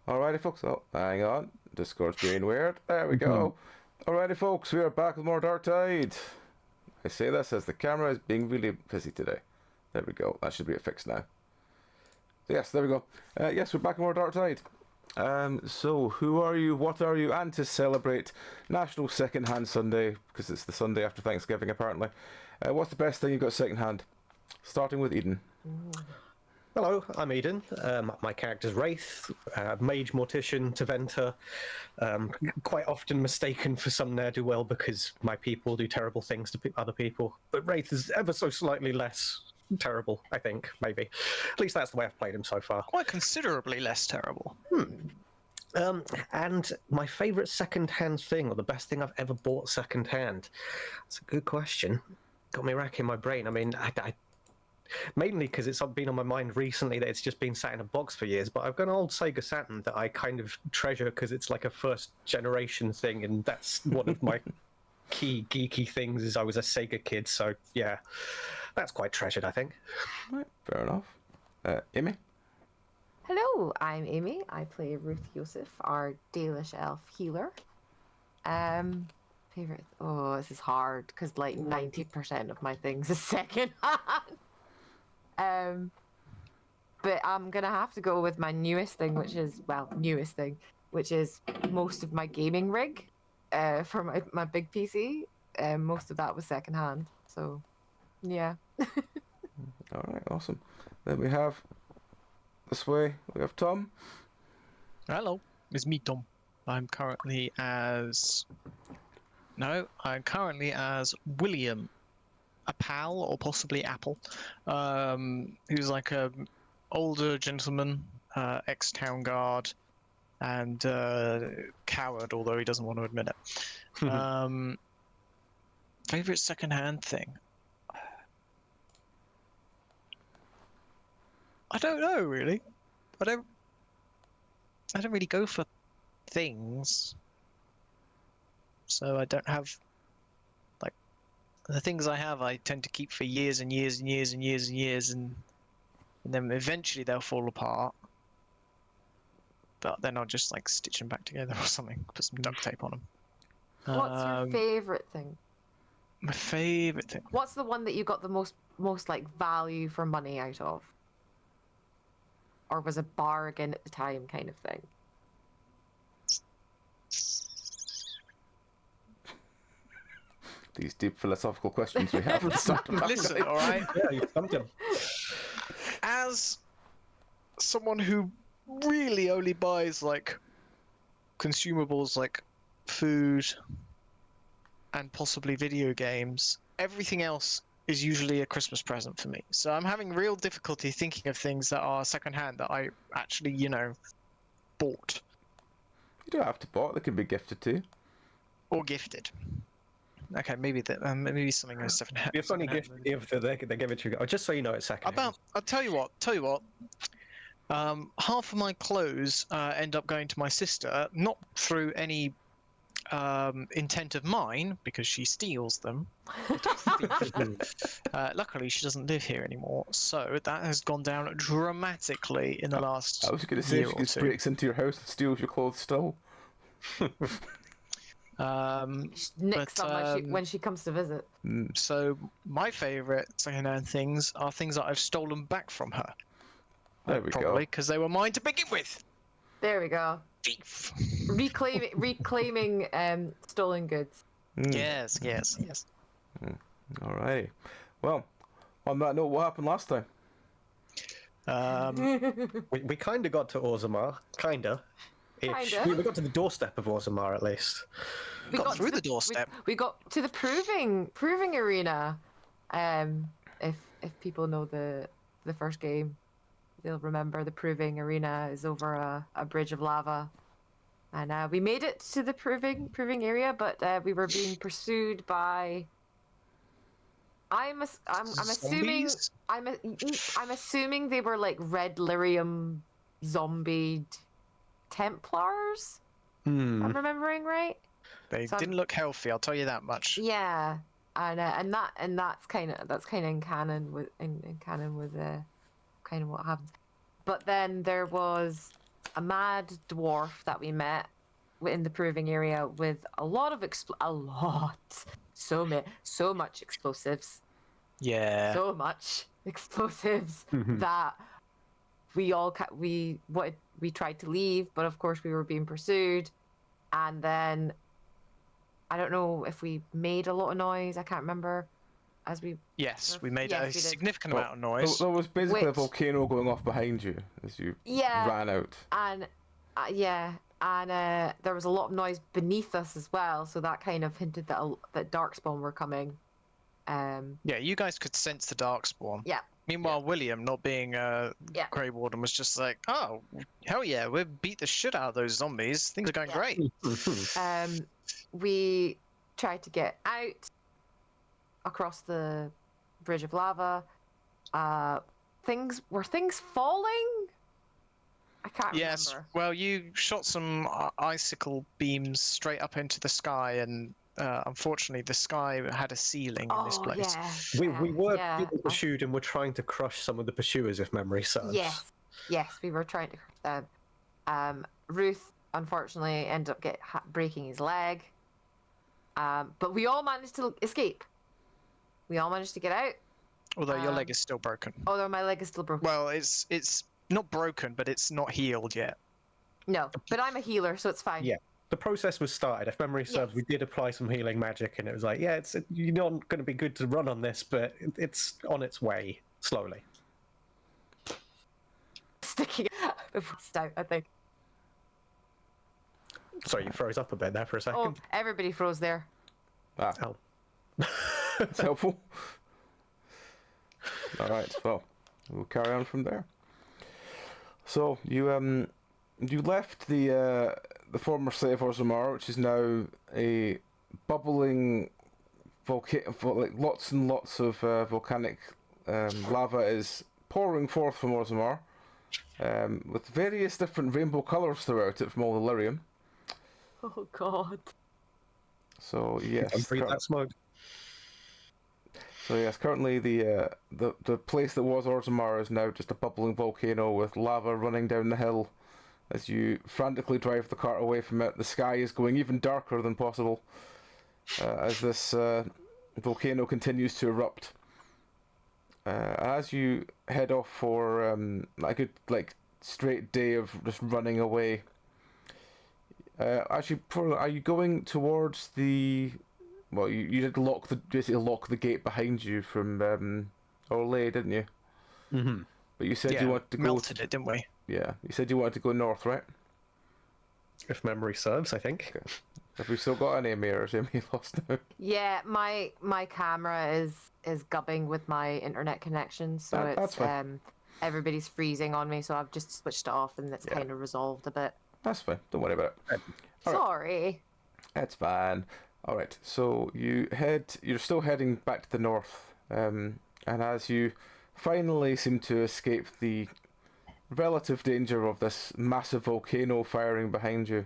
Alrighty, folks. Oh, hang on. Discord's being weird. There we go. Alrighty, folks. We are back with more Dark Tide. I say this as the camera is being really busy today. There we go. That should be fixed now. So yes, there we go. Yes, we're back with more Dark Tide. So, who are you? What are you? And to celebrate National Secondhand Sunday, because it's the Sunday after Thanksgiving, apparently. What's the best thing you've got secondhand? Starting with Eden. Hello, I'm Eden. My character's Wraith, mage mortician to Venter. Quite often mistaken for some ne'er-do-well because my people do terrible things to other people. But Wraith is ever so slightly less terrible, I think, maybe. At least that's the way I've played him so far. Quite considerably less terrible. And my favourite second-hand thing, or the best thing I've ever bought second-hand? That's a good question. Got me racking my brain. I mean, I mainly because it's been on my mind recently that it's just been sat in a box for years, but I've got an old Sega Saturn that I kind of treasure because it's like a first-generation thing, and that's one of my key geeky things is I was a Sega kid, so yeah, that's quite treasured, I think. Right, fair enough. Amy? Hello, I'm Amy. I play Ruth Yosef, our Dalish elf healer. Favorite? Oh, this is hard because like 90% of my things is second hand. But I'm gonna have to go with my newest thing, which is most of my gaming rig for my big PC. Most of that was second hand. So, yeah. All right, awesome. Then we have this way. We have Tom. Hello, it's me, Tom. I'm currently as William, a pal or possibly Apple, who's like a older gentleman, ex-town guard, and coward, although he doesn't want to admit it. Favorite second-hand thing? I don't know, really. I don't really go for things, so I don't have like the things I have. I tend to keep for years and years and years and years and years, and then eventually they'll fall apart. But then I'll just like stitch them back together or something. Put some duct tape on them. What's your favorite thing? My favorite thing. What's the one that you got the most like value for money out of? Or was a bargain at the time kind of thing? These deep philosophical questions we have. Listen, all right. Yeah, you stumped him. As someone who really only buys like consumables like food and possibly video games, everything else is usually a Christmas present for me. So I'm having real difficulty thinking of things that are secondhand that I actually, bought. You don't have to buy it. They can be gifted to you. Or gifted. Okay, maybe maybe something is secondhand. It's only gift if they give it to you. Oh, just so you know, it's second. I'll tell you what. Half of my clothes end up going to my sister, not through any intent of mine, because she steals them. Luckily, she doesn't live here anymore, so that has gone down dramatically in the last year. I was going to say, if she just breaks into your house and steals your clothes still. Next time when she comes to visit. So my favourite secondhand things are things that I've stolen back from her. There we go. Probably because they were mine to begin with. There we go. Thief. Reclaiming stolen goods. Yes. Alrighty. Well, on that note, what happened last time? We kind of got to Orzammar, kinda. We got to the doorstep of Orzammar, at least. We got through the doorstep. We got to the proving arena. If people know the first game, they'll remember the proving arena is over a bridge of lava, and we made it to the proving area, but we were being pursued by. I'm assuming they were like red lyrium zombied Templars. I'm remembering right. They didn't look healthy, I'll tell you that much. Yeah, and that's kind of in canon with kind of what happens. But then there was a mad dwarf that we met in the proving area with a lot of so much explosives, Yeah. so much explosives Mhm. that we tried to leave, but of course we were being pursued, and then I don't know if we made a lot of noise. I can't remember. As we Yes, we made yes, a we did. significant Well, amount of noise. there was basically a Which- volcano going off behind you as you Yeah, ran out. and there was a lot of noise beneath us as well, so that kind of hinted that darkspawn were coming. Yeah, you guys could sense the darkspawn. Yeah. Meanwhile, William, not being Yeah. Grey Warden, was just like, "Oh, hell yeah, we beat the shit out of those zombies. Things are going Yeah. great." We tried to get out across the bridge of lava. Things falling? I can't Yes. remember. Well, you shot some icicle beams straight up into the sky, and unfortunately, the sky had a ceiling in this Oh place. yeah. We were yeah. being pursued and were trying to crush some of the pursuers, if memory serves. Yes, we were trying to crush them. Ruth unfortunately ended up breaking his leg. But we all managed to escape. We all managed to get out. Although your leg is still broken. Although my leg is still broken. Well, it's not broken, but it's not healed yet. No, but I'm a healer, so it's fine. Yeah. The process was started. If memory serves, Yes. we did apply some healing magic, and it was like, yeah, you're not going to be good to run on this, but it's on its way slowly. Sticking before stout, I think. Sorry, you froze up a bit there for a Oh, second. everybody froze there. Ah, Oh. that's helpful. All right, well, we'll carry on from there. So you left the former site of Orzammar, which is now a bubbling volcano. Like lots and lots of volcanic lava is pouring forth from Orzammar, with various different rainbow colours throughout it from all the lyrium. Oh God. So yes, Don't breathe that smoke. So yes, currently the place that was Orzammar is now just a bubbling volcano with lava running down the hill. As you frantically drive the cart away from it, the sky is going even darker than possible as this volcano continues to erupt. As you head off for a good straight day of just running away. Actually, are you going towards the? Well, you did basically lock the gate behind you from Orlais, didn't you? Mm-hmm. But you said Yeah, you wanted to melted it, didn't we? Yeah, you said you wanted to go north, right? If memory serves, I think. Okay. Have we still got any mirrors? Am I lost now? Yeah, my camera is gubbing with my internet connection, so That's it's fine. everybody's freezing on me, so I've just switched it off, and it's Yeah. kind of resolved a bit. That's fine. Don't worry about it. All right. Sorry. That's fine. All right. So you're still heading back to the north, and as you finally seem to escape the relative danger of this massive volcano firing behind you,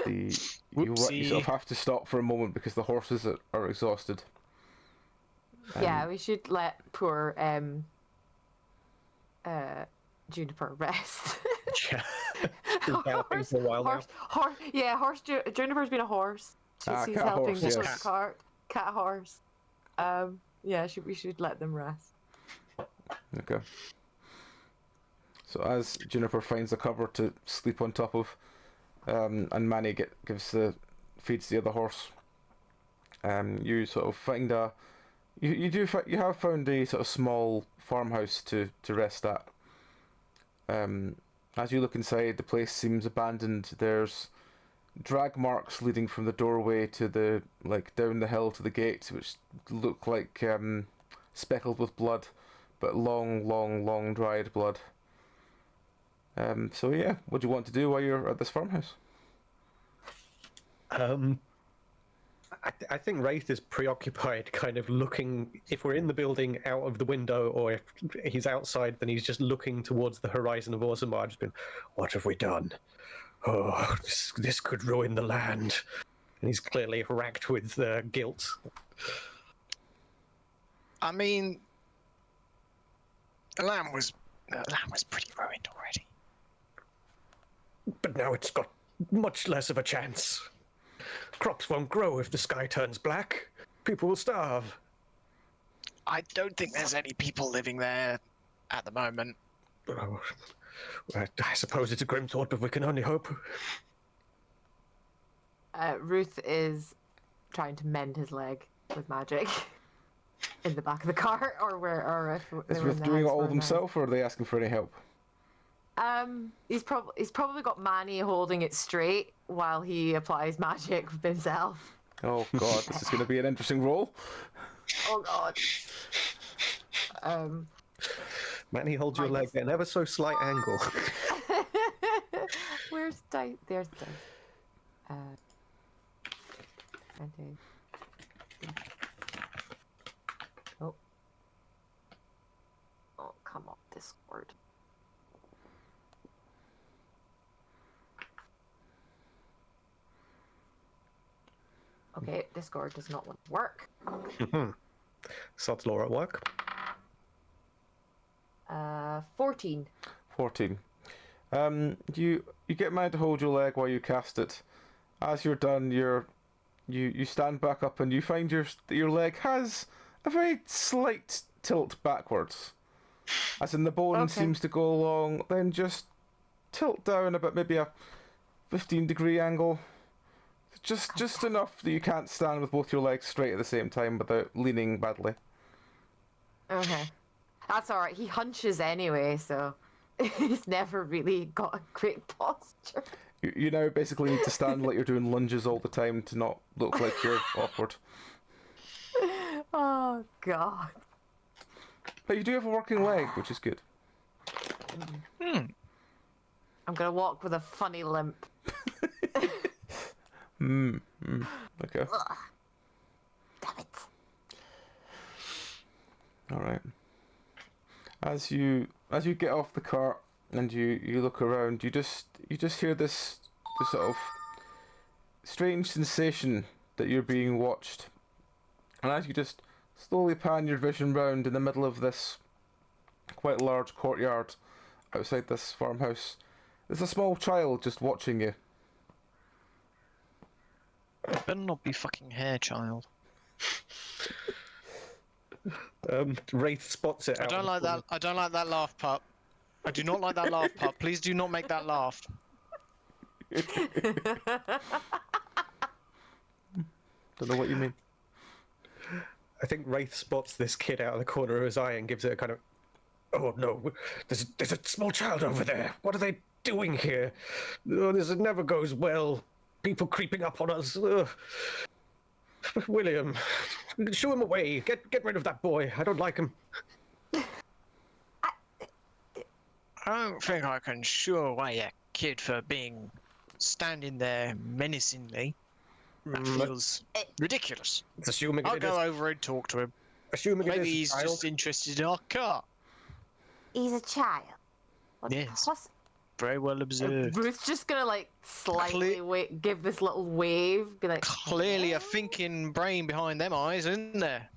you Whoopsie. sort of have to stop for a moment because the horses are exhausted. Yeah, we should let poor Juniper rest. Yeah. Been galloping for a while now. Juniper's been a horse. She's cat helping horse, push yes. the cart. Cat horse. Yeah, we should let them rest. Okay. So as Juniper finds a cover to sleep on top of, and Manny feeds the other horse, you sort of find you have found a sort of small farmhouse to rest at. As you look inside, the place seems abandoned. There's drag marks leading from the doorway to the down the hill to the gate, which look like speckled with blood, but long dried blood. So yeah, what do you want to do while you're at this farmhouse? I think Wraith is preoccupied, kind of looking. If we're in the building, out of the window, or if he's outside, then he's just looking towards the horizon of Orzammar, just going, "What have we done? Oh, this could ruin the land." And he's clearly racked with guilt. I mean, the land was The land was pretty ruined already. But now it's got much less of a chance. Crops won't grow if the sky turns black. People will starve. I don't think there's any people living there at the moment. Oh, I suppose it's a grim thought, but we can only hope. Ruth is trying to mend his leg with magic in the back of the car, or where, or if they Is were in Ruth the doing it house all where they're- himself, or are they asking for any help? He's probably got Manny holding it straight while he applies magic himself. Oh god, this is going to be an interesting role. Oh god. Manny holds your leg Minus- at an ever so slight angle. Where's dice? There's dice. 20. Oh. Oh, come on, Discord. Okay, Discord does not want to work. Sod's law at work. 14. 14. You get Manny to hold your leg while you cast it. As you're done, you stand back up and you find your leg has a very slight tilt backwards. As in the bone Okay. seems to go along, then just tilt down about maybe a 15-degree angle. Just enough that you can't stand with both your legs straight at the same time without leaning badly. Okay. That's alright. He hunches anyway, so he's never really got a great posture. You now basically need to stand like you're doing lunges all the time to not look like you're awkward. Oh, God. But you do have a working leg, which is good. I'm gonna walk with a funny limp. Okay. Damn it. Alright. As you get off the cart and you look around, you just hear this sort of strange sensation that you're being watched. And as you just slowly pan your vision round in the middle of this quite large courtyard outside this farmhouse, there's a small child just watching you. Better not be fucking hair, child. Wraith spots it I out. don't like that. I don't like that laugh, pup. I do not like that laugh, pup. Please do not make that laugh. Don't know what you mean. I think Wraith spots this kid out of the corner of his eye and gives it a kind of, oh no, there's a small child over there. What are they doing here? Oh, this never goes well. People creeping up on us. Ugh. William, shoo him away. Get rid of that boy. I don't like him. I don't think I can shoo away a kid for being standing there menacingly. That feels ridiculous. It's assuming I'll it go is. over and talk to him. Assuming it Maybe is he's a child. just interested in our car. He's a child. What Yes. poss- Very well observed. Ruth's just gonna like slightly give this little wave, be like, Clearly a thinking brain behind them eyes, isn't there?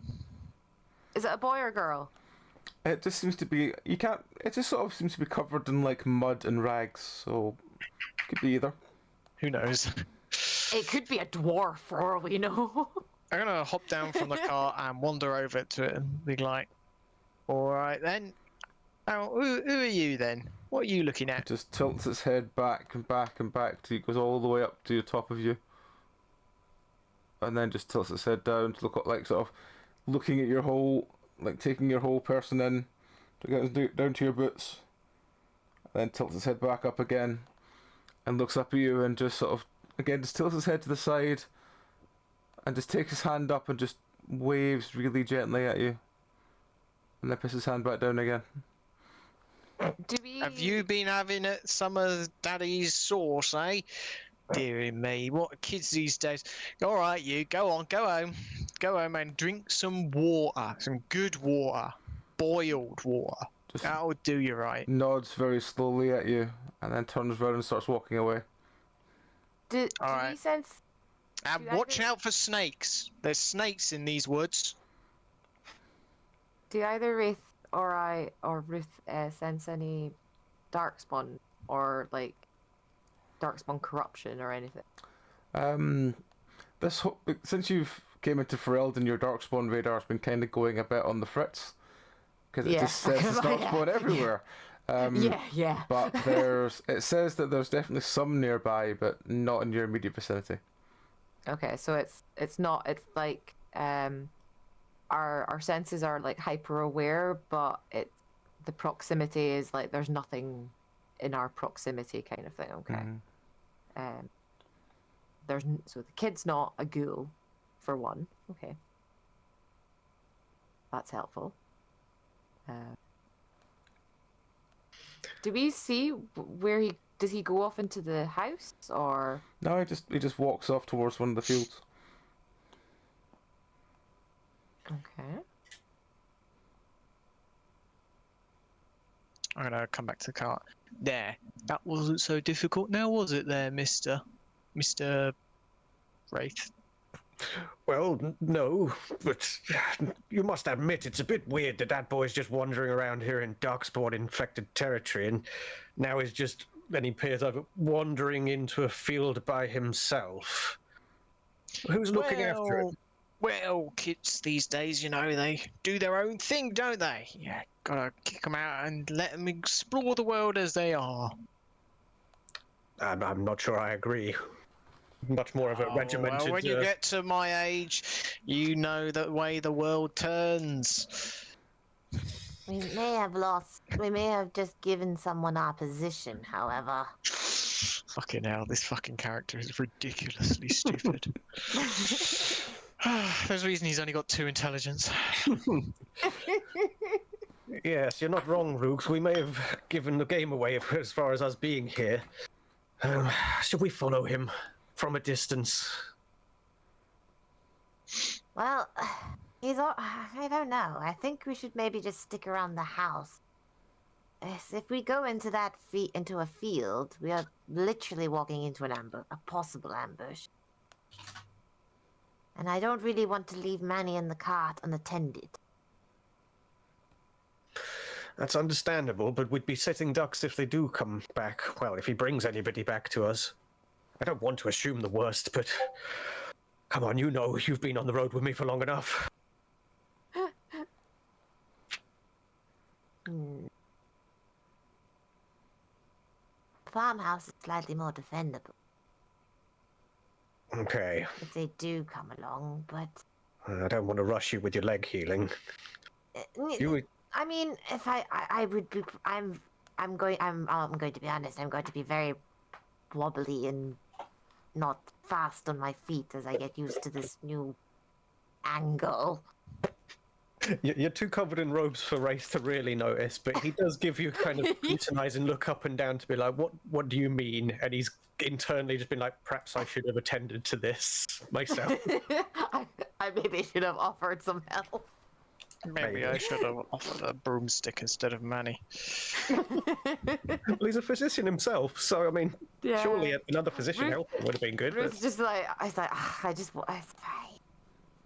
is it a boy or girl? It just seems to be it just sort of seems to be covered in like mud and rags, so it could be either. Who knows? It could be a dwarf for all we know. I'm gonna hop down from the car and wander over to it and be like, alright then. Now, who are you then? What are you looking It at? just tilts its head back and back and back till it goes all the way up to the top of you. And then just tilts its head down to look like sort of looking at your whole, like taking your whole person in, to get down to your boots. And then tilts its head back up again and looks up at you and just sort of, again, just tilts its head to the side and just takes his hand up and just waves really gently at you. And then puts his hand back down again. Do we? Have you been having some of Daddy's sauce, eh? Dearie me, what are kids these days? Alright, you, go on, go home. Go home and drink some water. Some good water. Boiled water. Just That'll do you right. nods very slowly at you and then turns around and starts walking away. Do we Alright. sense? And Do watch either- out for snakes. There's snakes in these woods. Do either Wraith or Ruth sense any darkspawn or like darkspawn corruption or anything? Since you've came into Ferelden, your Darkspawn radar's been kind of going a bit on the fritz because it Yeah. just says there's Darkspawn everywhere. Yeah. But it says that there's definitely some nearby, but not in your immediate vicinity. Okay, so it's not. It's like our senses are like hyper aware, but the proximity is like there's nothing in our proximity kind of thing. Okay. Mhm. So the kid's not a ghoul, for one. Okay. That's helpful. Do we see where does he go off into the house or? No, he just walks off towards one of the fields. Okay. I'm gonna come back to the cart. There. That wasn't so difficult now, was it there, Mr. Wraith? Well, no, but you must admit it's a bit weird that that boy's just wandering around here in Darkspawn infected territory, and now he's just, then he appears over wandering into a field by himself. Who's looking after him? Well, kids these days, you know, they do their own thing, don't they? Yeah, gotta kick them out and let them explore the world as they are. I'm not sure I agree. Much more of a regimented. Well, when you get to my age, you know the way the world turns. We may have just given someone our position, however. Fucking hell, this fucking character is ridiculously stupid. There's a reason he's only got 2 intelligence. Yes, you're not wrong, Rooks. We may have given the game away as far as us being here. Should we follow him from a distance? Well, I don't know. I think we should maybe just stick around the house. Yes, if we go into into a field, we are literally walking into a possible ambush. And I don't really want to leave Manny in the cart unattended. That's understandable, but we'd be sitting ducks if they do come back. Well, if he brings anybody back to us. I don't want to assume the worst, but come on, you know you've been on the road with me for long enough. Farmhouse is slightly more defendable Okay. if they do come along, but I don't want to rush you with your leg healing. You I mean, if I would be, I'm going to be honest. I'm going to be very wobbly and not fast on my feet as I get used to this new angle. You're too covered in robes for Race to really notice, but he does give you kind of scrutinizing look up and down to be like, what do you mean? And he's internally just been like, perhaps I should have attended to this myself. I maybe should have offered some help. Maybe I should have offered a broomstick instead of Manny. Well, he's a physician himself, so I mean, Yeah. surely another physician Ruth- helping would have been good. Ruth's just like, I was like, it's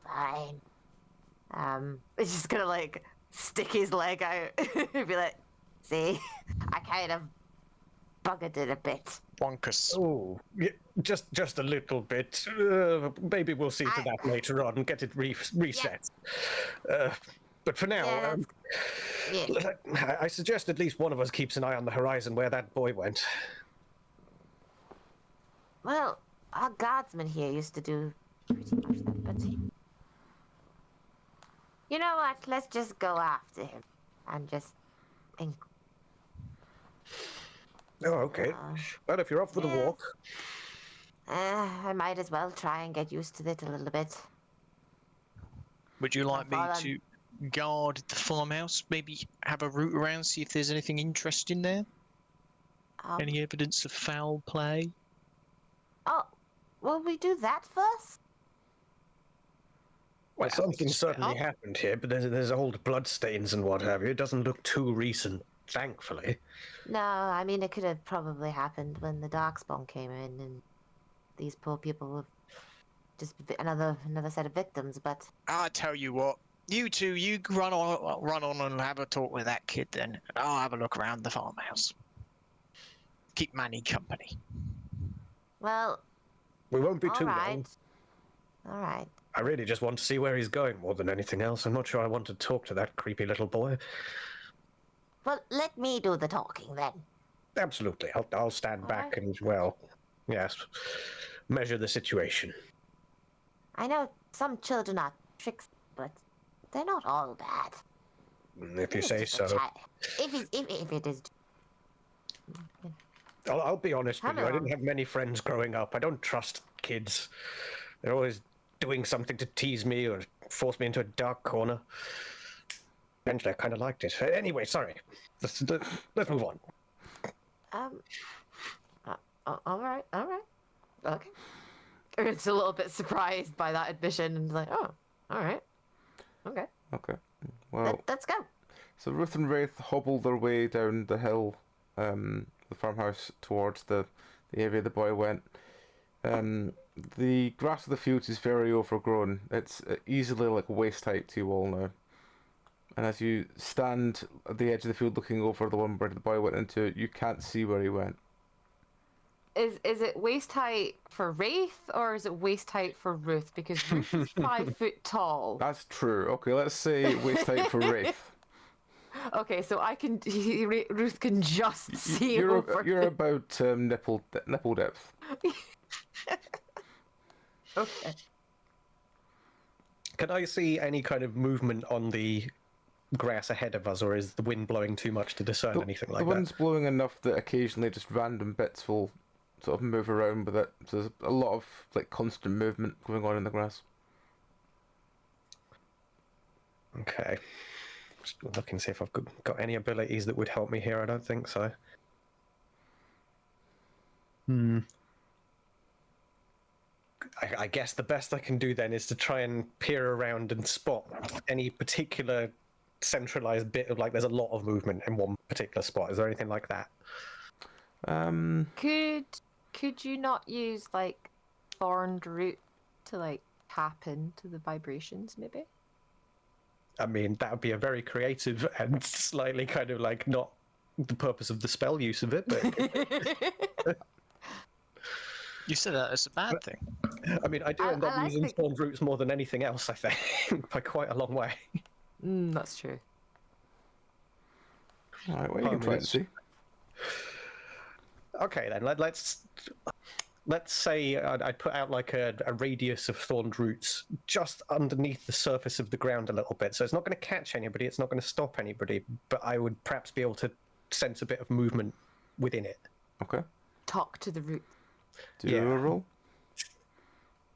fine. It's just gonna like stick his leg out and be like, See, I kind of buggered it a bit. Wonkus. Oh, yeah, just a little bit. Maybe we'll see to that later on and get it reset. But for now, Yeah. I suggest at least one of us keeps an eye on the horizon where that boy went. Well, our guardsman here used to do pretty much that, but you know what? Let's just go after him and just. Oh, okay. Well, if you're up for the yeah. walk. I might as well try and get used to it a little bit. Would you like me Follow. to guard the farmhouse? Maybe have a route around, see if there's anything interesting there? Any evidence of foul play? Oh, will we do that first? Well, something it's certainly well. happened here, but there's old bloodstains and what have you. It doesn't look too recent, thankfully. No, I mean it could have probably happened when the Darkspawn came in, and these poor people were just another set of victims. But I tell you what, You two, you run on and have a talk with that kid then. And I'll have a look around the farmhouse. Keep Manny company. Well, We won't be all too right. long. All right. I really just want to see where he's going more than anything else. I'm not sure I want to talk to that creepy little boy. Well, let me do the talking then. Absolutely. I'll stand back Alright. and, well, yes, measure the situation. I know some children are tricksy, but they're not all bad. If you He's say just a so. child. If it is. I'll be honest with Come you. I didn't along. have many friends growing up. I don't trust kids. They're always doing something to tease me or force me into a dark corner. Eventually, I kind of liked it. Anyway, sorry. Let's move on. All right. Okay. It's a little bit surprised by that admission and like, oh, all right. Okay. Okay. Well, Let's go. so Ruth and Wraith hobbled their way down the hill, the farmhouse, towards the area the boy went. The grass of the fields is very overgrown. It's easily like waist height to you all now. And as you stand at the edge of the field looking over the one where the boy went into, you can't see where he went. Is it waist height for Wraith or is it waist height for Ruth? Because Ruth is 5 foot tall. That's true. Okay, let's say waist height for Wraith. Okay, so Ruth can just see over. You're about nipple depth. Okay. Can I see any kind of movement on the grass ahead of us, or is the wind blowing too much to discern anything like the that? wind's blowing enough that occasionally just random bits will sort of move around with it. So there's a lot of like constant movement going on in the grass. Okay. Just looking to see if I've got any abilities that would help me here. I don't think so. I guess the best I can do then is to try and peer around and spot any particular centralized bit of, like, there's a lot of movement in one particular spot. Is there anything like that? Could you not use like thorned root to like tap into the vibrations maybe? I mean, that would be a very creative and slightly kind of like not the purpose of the spell use of it, but You said that as a bad thing. I mean, I do I end up like using the- thorned roots more than anything else, I think, by quite a long way. That's true. All right, well, you can try and see. Okay, then let's say I'd put out like a radius of thorned roots just underneath the surface of the ground a little bit, so it's not going to catch anybody, it's not going to stop anybody, but I would perhaps be able to sense a bit of movement within it. Okay. Talk to the root. Do a roll.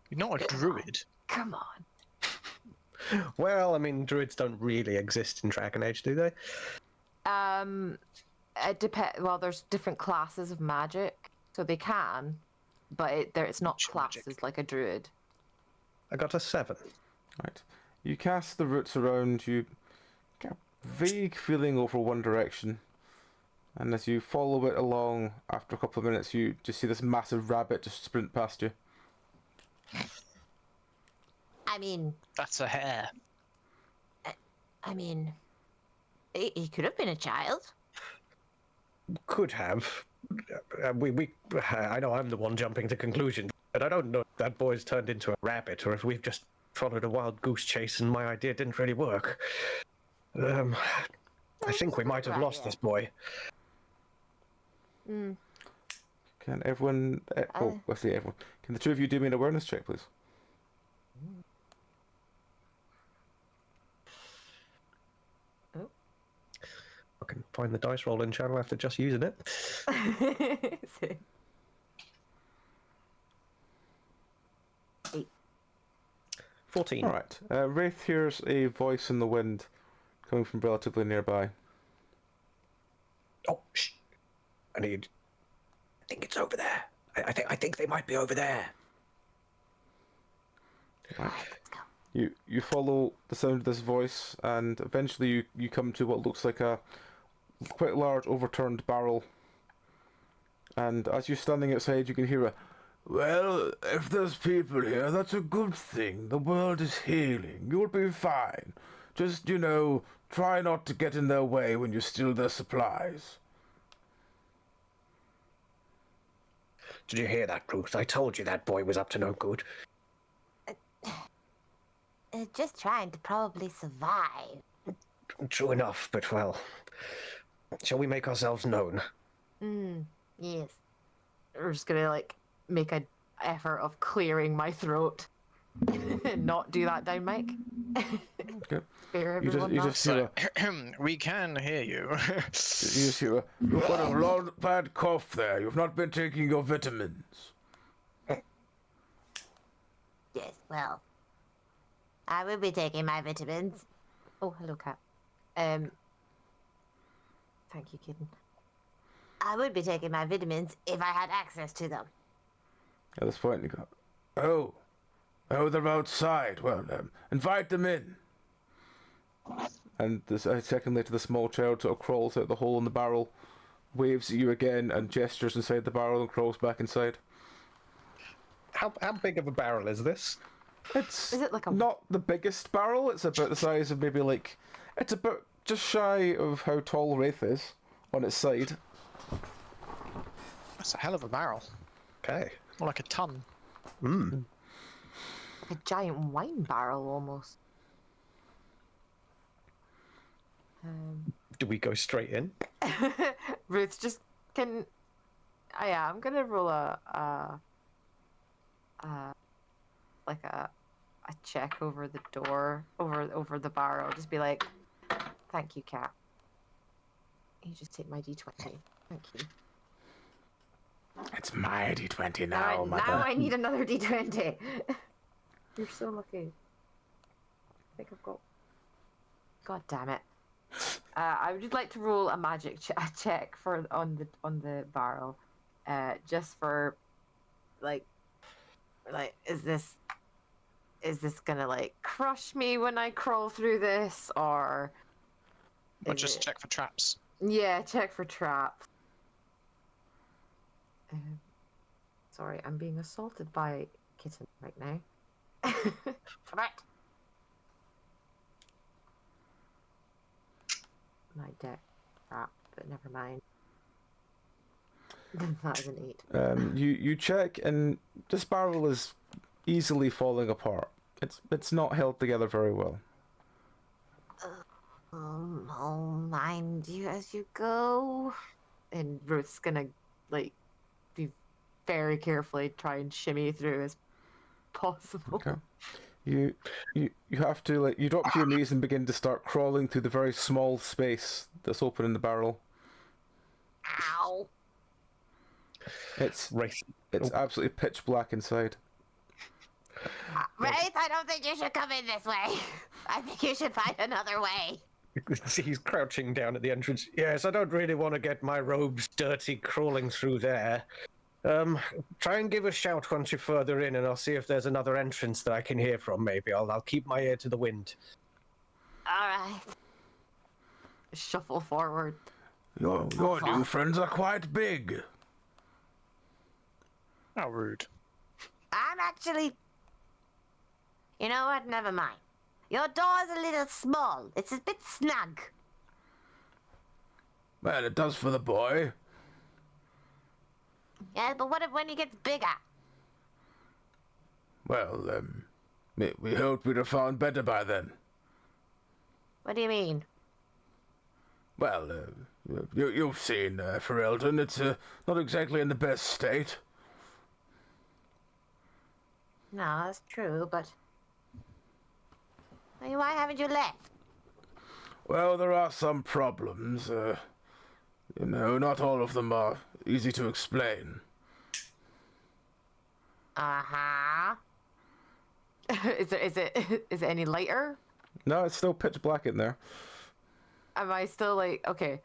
You're not a druid. Come on. Well, I mean, druids don't really exist in Dragon Age, do they? It depends. Well, there's different classes of magic, so they can, but it's not Which classed magic? as like a druid. I got a 7. Right. You cast the roots around, you get a vague feeling over one direction. And as you follow it along, after a couple of minutes, you just see this massive rabbit just sprint past you. I mean, That's a hare. he could have been a child. Could have. I know I'm the one jumping to conclusions, but I don't know if that boy's turned into a rabbit or if we've just followed a wild goose chase and my idea didn't really work. I think we might have lost this boy. Can everyone... let's see, everyone. Can the two of you do me an awareness check, please? I can find the dice rolling channel after just using it. 14. Alright. Wraith hears a voice in the wind coming from relatively nearby. Oh, shh. I think it's over there. I think they might be over there. Right. You follow the sound of this voice, and eventually you come to what looks like a quite large overturned barrel. And as you're standing outside, you can hear a, "Well, if there's people here, that's a good thing. The world is healing. You'll be fine. Just, try not to get in their way when you steal their supplies. Did you hear that, Ruth? I told you that boy was up to no good. Just trying to probably survive. True enough, but well, shall we make ourselves known? Yes. We're just gonna like make an effort of clearing my throat and not do that down mic. Okay. Spare You everyone just that. hear We can hear you. you just hear you've got a long bad cough there. You've not been taking your vitamins. Yes, well. I will be taking my vitamins. Oh, hello, cat. Thank you, kitten. I would be taking my vitamins if I had access to them. At this point, you go, oh, they're outside. Well, invite them in. And a second later, the small child sort of crawls out the hole in the barrel, waves at you again, and gestures inside the barrel and crawls back inside. How big of a barrel is this? It's Is it like a- not the biggest barrel. It's about the size of maybe it's about just shy of how tall Wraith is on its side. That's a hell of a barrel. Okay. More like a ton. Mm. Like a giant wine barrel almost. Do we go straight in? Ruth, just can. Oh, yeah, I'm gonna roll a check over the door, over the barrel. Just be like, thank you, cat. You just take my d20. Thank you. It's my D20 now, mother. Now I need another d20. You're so lucky. I think I've got. God damn it. I would just like to roll a magic check for on the barrel, just for like is this gonna like crush me when I crawl through this, or Just check for traps. Yeah, check for traps. Sorry, I'm being assaulted by a kitten right now. Come out. My deck crap, but never mind. That was an 8. You check, and this barrel is easily falling apart. It's not held together very well. Mind you as you go. And Ruth's gonna like be very carefully try and shimmy through as possible. Okay. You have to you drop to your knees and begin to start crawling through the very small space that's open in the barrel. Ow. It's Wraith. absolutely pitch black inside. Wraith, I don't think you should come in this way. I think you should find another way. He's crouching down at the entrance. Yes, I don't really want to get my robes dirty crawling through there. Try and give a shout once you're further in, and I'll see if there's another entrance that I can hear from. Maybe I'll keep my ear to the wind. All right. Shuffle forward. Your new friends are quite big. How rude. I'm actually... You know what? Never mind. Your door's a little small. It's a bit snug. Well, it does for the boy. Yeah, but what if when he gets bigger? Well, we hoped we'd have found better by then. What do you mean? Well, you've seen Ferelden. It's not exactly in the best state. No, that's true, but... I mean, why haven't you left? Well, there are some problems. Not all of them are easy to explain. Uh-huh. Is it any lighter? No, it's still pitch black in there. Am I still like okay?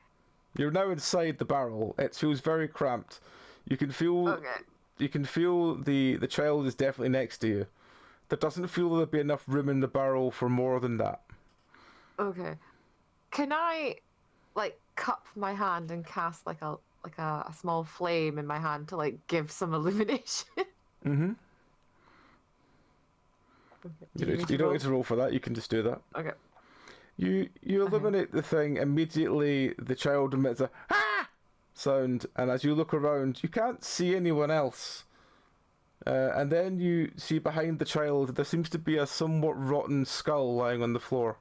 You're now inside the barrel. It feels very cramped. You can feel. Okay. You can feel the child is definitely next to you. There doesn't feel there'd be enough room in the barrel for more than that. Okay. Can I like cup my hand and cast like a small flame in my hand to like give some illumination? Mm-hmm. Okay. You don't need to roll for that. You can just do that. Okay. You illuminate the thing. Immediately, the child emits a "ah" sound, and as you look around, you can't see anyone else. And then you see behind the child, there seems to be a somewhat rotten skull lying on the floor.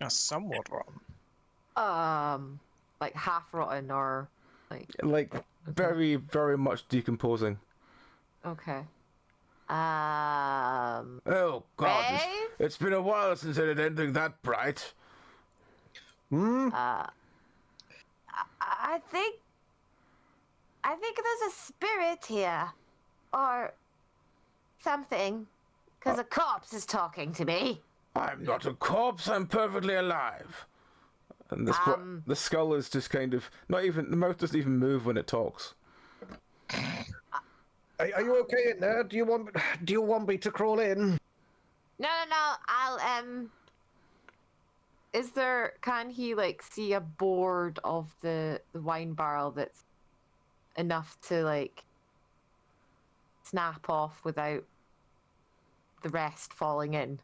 Somewhat wrong. Like half rotten or Like very, very much decomposing. okay. Oh God, Brave? it's been a while since I did anything that bright. I think there's a spirit here, or something, because a corpse is talking to me. I'm not a corpse. I'm perfectly alive. And the skull is just kind of not even the mouth doesn't even move when it talks. Are you okay in there? Do you want me to crawl in? No. I'll Can he like see a board of the wine barrel that's enough to like snap off without the rest falling in?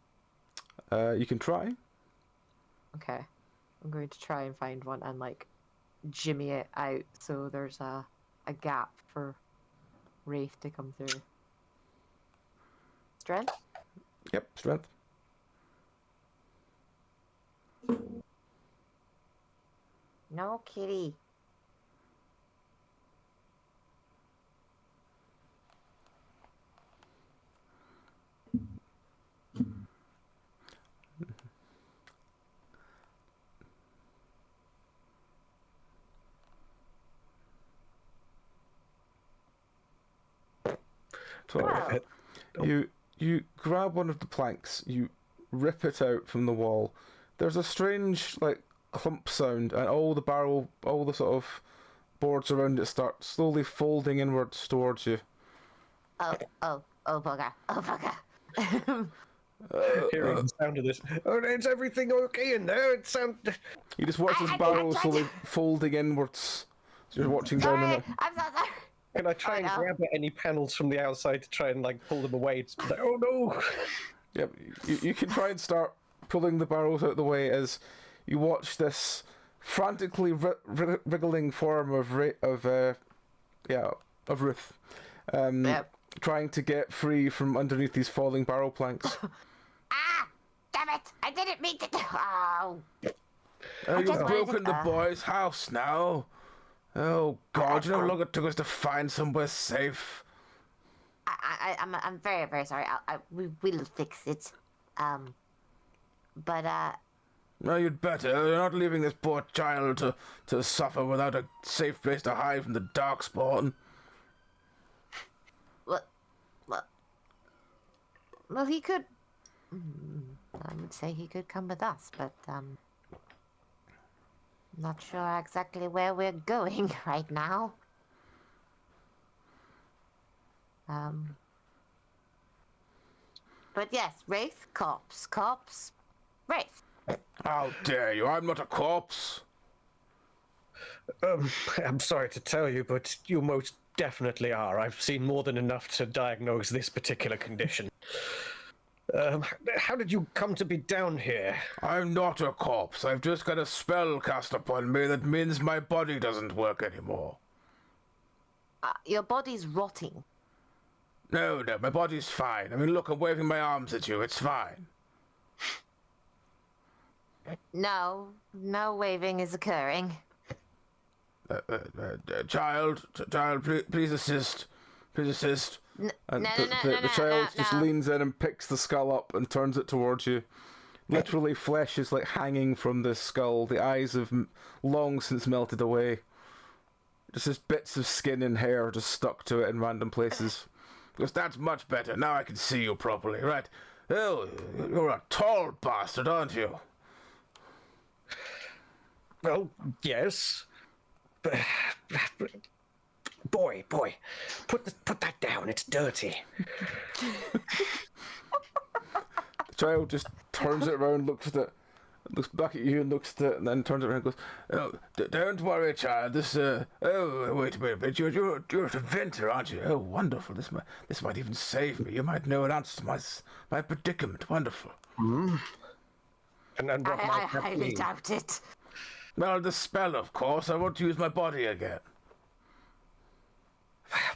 You can try. Okay. I'm going to try and find one and like jimmy it out so there's a gap for Wraith to come through. Strength? Yep, strength. no kitty. So you grab one of the planks, you rip it out from the wall. There's a strange like clump sound, and all the sort of boards around it start slowly folding inwards towards you. Oh, bugger. Hearing the sound of this. Oh, is everything okay in there? It sounds. You just watch this barrel slowly folding inwards. So you're watching down on Sorry, it. I'm so sorry. Can I try and no. grab at any panels from the outside to try and like pull them away? It's like, oh no! Yep, you can try and start pulling the barrels out of the way as you watch this frantically wriggling form of Ruth, Yep. trying to get free from underneath these falling barrel planks. Damn it! I didn't mean to. Oh. You've just wanted broken to- the boy's house now. Oh God! You know how long it took us to find somewhere safe. I'm very, very sorry. We'll fix it. But No, you'd better. You're not leaving this poor child to suffer without a safe place to hide from the darkspawn. well, he could. I would say he could come with us, but not sure exactly where we're going right now. But yes, Wraith, corpse, Wraith. How dare you? I'm not a corpse. I'm sorry to tell you, but you most definitely are. I've seen more than enough to diagnose this particular condition. How did you come to be down here? I'm not a corpse. I've just got a spell cast upon me that means my body doesn't work anymore. Your body's rotting. No, my body's fine. I mean, look, I'm waving my arms at you. It's fine. No waving is occurring. Child, please assist. Please assist. And no, the child just no. leans in and picks the skull up and turns it towards you. Literally, flesh is like hanging from this skull. The eyes have long since melted away. Just bits of skin and hair just stuck to it in random places. Because that's much better. Now I can see you properly, right? Oh, you're a tall bastard, aren't you? Well, yes. Boy, put that down. It's dirty. The child just turns it around, looks at it, looks back at you and looks at it, and then turns it around and goes, "Oh, don't worry, child. This, oh, wait a minute. You're a inventor, aren't you? Oh, wonderful. This might even save me. You might know an answer to my predicament. Wonderful." And what I might that highly mean? doubt it. Well, the spell, of course. I want to use my body again.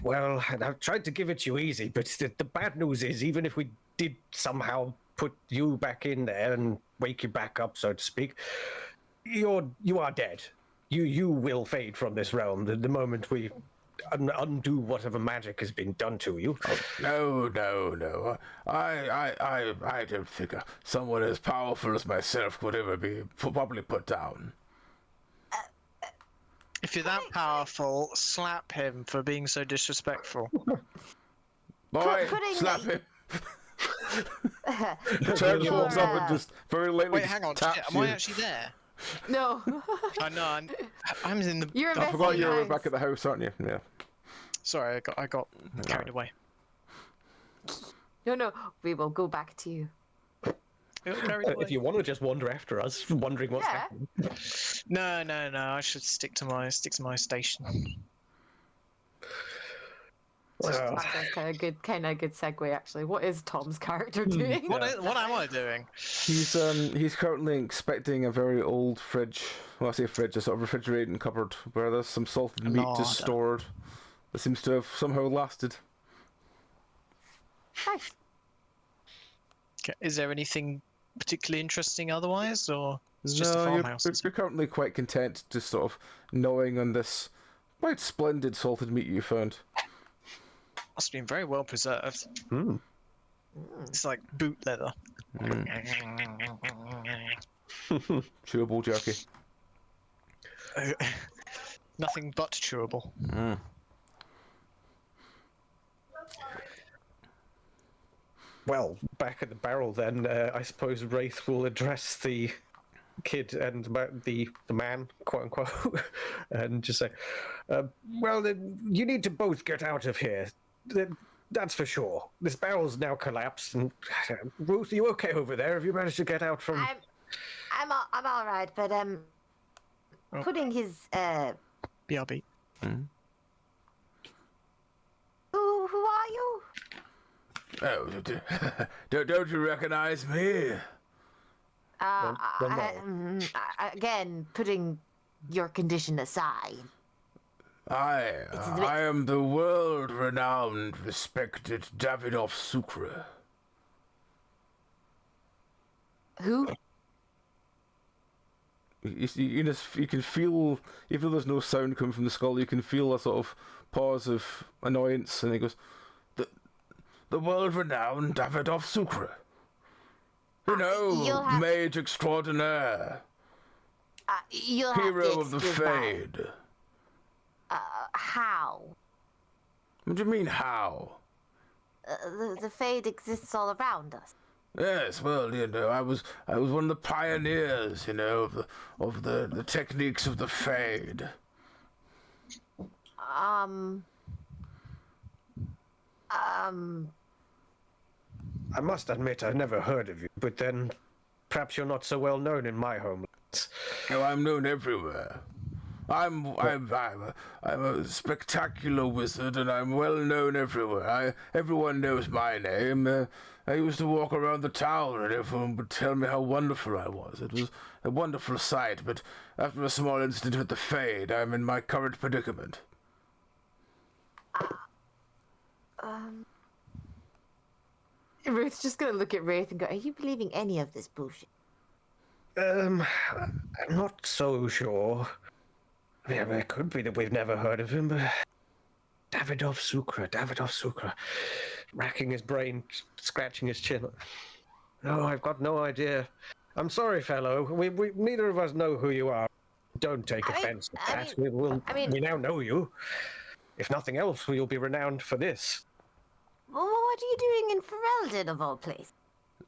Well, I've tried to give it to you easy, but the bad news is, even if we did somehow put you back in there and wake you back up, so to speak, you are dead. You will fade from this realm the moment we undo whatever magic has been done to you. No. I don't think someone as powerful as myself could ever be probably put down. If you're that powerful, slap him for being so disrespectful. Boy, putting- slap him. Putting Turns your, walks up and just very lightly Wait, hang on. taps Shit, am you. I actually there? No. I know. I'm in the. You're I forgot you were Nice. back at the house, aren't you? Yeah. Sorry, I got carried away. No, we will go back to you. I got carried away. If you want to just wander after us, wondering what's Yeah. happening. No. I should stick to my station. Well, That's kind of good segue actually. What is Tom's character doing? What am I doing? He's currently inspecting a very old fridge. Well, I say fridge, a sort of refrigerating cupboard where there's some salted meat Larder. just stored. That seems to have somehow lasted. Nice. Okay, is there anything particularly interesting otherwise, or it's just a No, farmhouse? you're currently quite content just sort of gnawing on this quite splendid salted meat you found. Must have been very well preserved. hmm. It's like boot leather. Chewable jerky. Nothing but chewable. Well, back at the barrel then, I suppose Wraith will address the kid and the man, quote unquote, and just say, well, then you need to both get out of here. That's for sure. This barrel's now collapsed, and Ruth, are you okay over there? Have you managed to get out from... I'm all right, but putting his BRB. who are you? Oh, don't you recognize me? Again, putting your condition aside. I am the world-renowned, respected Davidoff Sucre. Who? You can feel, even though there's no sound coming from the skull, you can feel a sort of pause of annoyance, and he goes, the world-renowned Davidoff Sucre. You you'll know, have- mage extraordinaire, You'll have hero to of the excuse my- Fade. How? What do you mean, how? The Fade exists all around us. Yes, well, you know, I was one of the pioneers, you know, of the techniques of the Fade. I must admit, I've never heard of you, but then perhaps you're not so well known in my homelands. Oh, I'm known everywhere. I'm a spectacular wizard, and I'm well known everywhere. Everyone knows my name. I used to walk around the town, and everyone would tell me how wonderful I was. It was a wonderful sight, but after a small incident with the Fade, I'm in my current predicament. Ruth's just gonna look at Wraith and go, "Are you believing any of this bullshit?" I'm not so sure. Yeah, it could be that we've never heard of him, but Davidoff Sucre, racking his brain, scratching his chin. No, I've got no idea. I'm sorry, fellow. We neither of us know who you are. Don't take offense to that. We now know you. If nothing else, you'll be renowned for this. Well, what are you doing in Ferelden, of all places?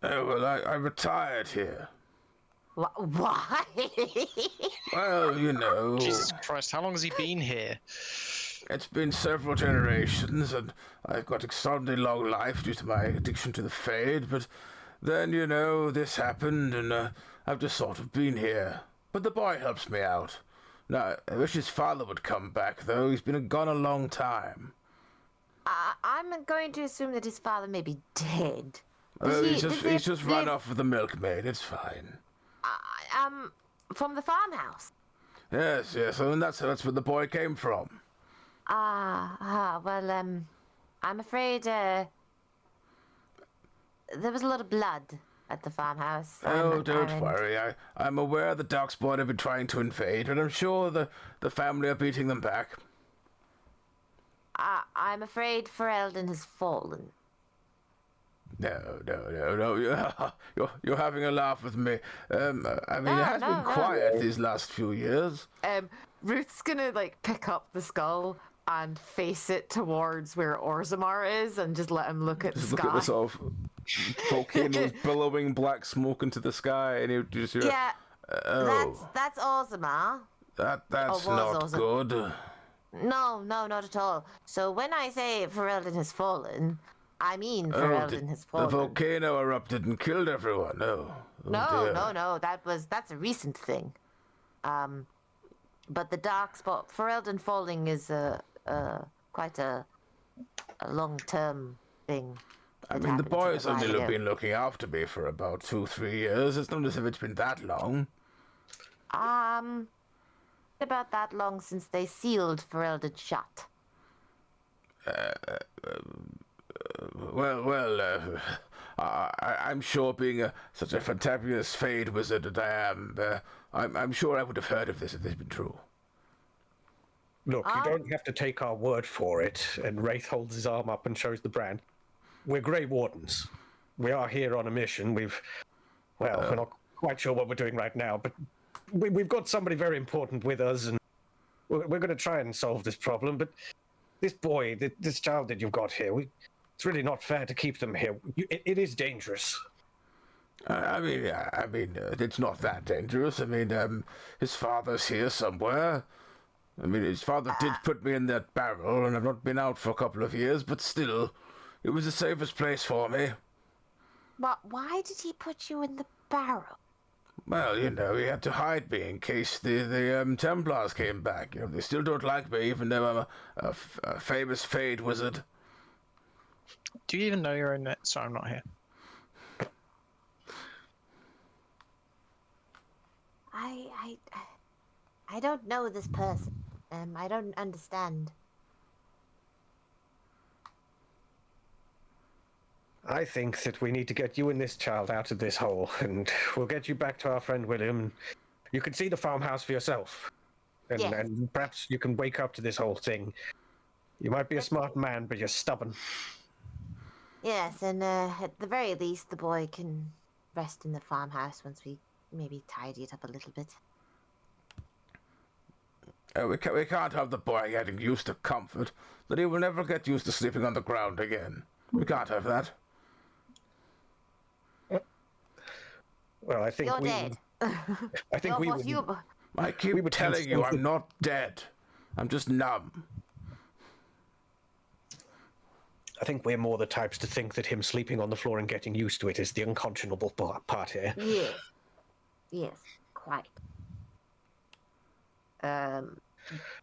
Oh, well, I retired here. Why? Well, you know, Jesus Christ, how long has he been here? it's been several generations, and I've got extraordinarily long life due to my addiction to the Fade, but then, you know, this happened, and I've just sort of been here. But the boy helps me out. Now, I wish his father would come back, though. He's been gone a long time. I'm going to assume that his father may be dead. Oh, Does he- he's just run off with the milkmaid. It's fine. From the farmhouse. Yes, yes, and that's where the boy came from. Well, I'm afraid, there was a lot of blood at the farmhouse. Oh, don't worry. I'm aware the Darkspawn have been trying to invade, but I'm sure the family are beating them back. I'm afraid Ferelden has fallen. No. You're having a laugh with me. I mean, it has been quiet these last few years. Ruth's gonna like pick up the skull and face it towards where Orzammar is, and just let him look at the Just sky. look at the sort of volcanoes billowing black smoke into the sky, and you just hear, Yeah, oh, that's Orzammar. that's was not awesome. good. No, not at all. So when I say Ferelden has fallen, I mean Ferelden has fallen. The volcano erupted and killed everyone. No. No. That's a recent thing. But the dark spot, Ferelden falling is quite a long-term thing. I mean, the boy's only been looking after me for about 2-3 years. It's not as if it's been that long. About that long since they sealed Ferelden shut. I'm sure being such a fantabulous fade wizard that I am, I'm sure I would have heard of this if this had been true. Look, you don't have to take our word for it. And Wraith holds his arm up and shows the brand. We're Grey Wardens. We are here on a mission. We're not quite sure what we're doing right now, but we've got somebody very important with us, and we're going to try and solve this problem. But this boy, this child that you've got here, it's really not fair to keep them here. It is dangerous. I mean, it's not that dangerous. I mean, his father's here somewhere. I mean, his father did put me in that barrel, and I've not been out for a couple of years, but still, it was the safest place for me. But why did he put you in the barrel? Well, you know, he had to hide me in case the Templars came back. You know, they still don't like me, even though I'm a famous Fade wizard. Do you even know your own net? Sorry, I'm not here. I don't know this person. I don't understand. I think that we need to get you and this child out of this hole, and we'll get you back to our friend William. You can see the farmhouse for yourself, and perhaps you can wake up to this whole thing. You might be a smart man, but you're stubborn. Yes, and at the very least, the boy can rest in the farmhouse once we maybe tidy it up a little bit. We can't have the boy getting used to comfort, that he will never get used to sleeping on the ground again. We can't have that. Well, I think You're dead. I think we would. I keep telling you I'm not dead. I'm just numb. I think we're more the types to think that him sleeping on the floor and getting used to it is the unconscionable part here. Yes, quite.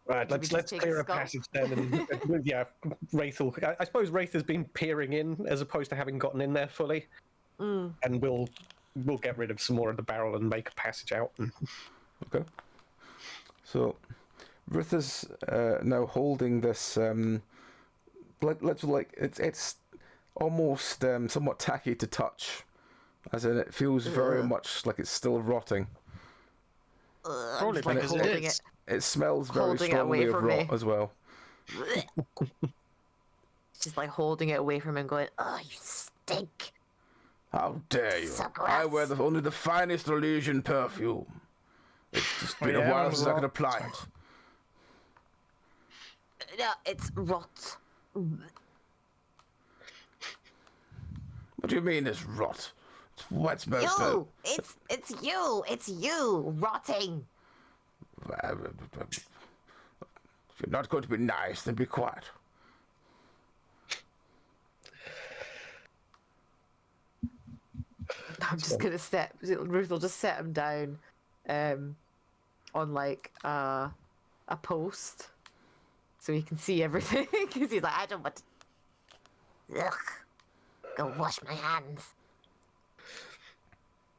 Right, let's clear a passage then, and yeah, Wraith will. I suppose Wraith has been peering in as opposed to having gotten in there fully, and we'll get rid of some more of the barrel and make a passage out. Okay. So, Ruth is now holding this. It's almost somewhat tacky to touch, as in it feels very much like it's still rotting. Probably like because it is. It smells very Holding it strongly away of from rot me. as well. Just like holding it away from him, going, Oh, you stink. How dare you? So I gross. wear only the finest Elysian perfume. It's just been a while since I could apply it. No, it's rot. What do you mean it's rot? It's what smells You! It's you rotting. If you're not going to be nice, then be quiet. I'm just gonna Ruth will just set him down on like a post so he can see everything, because he's like, I don't want to... Ugh. Go wash my hands.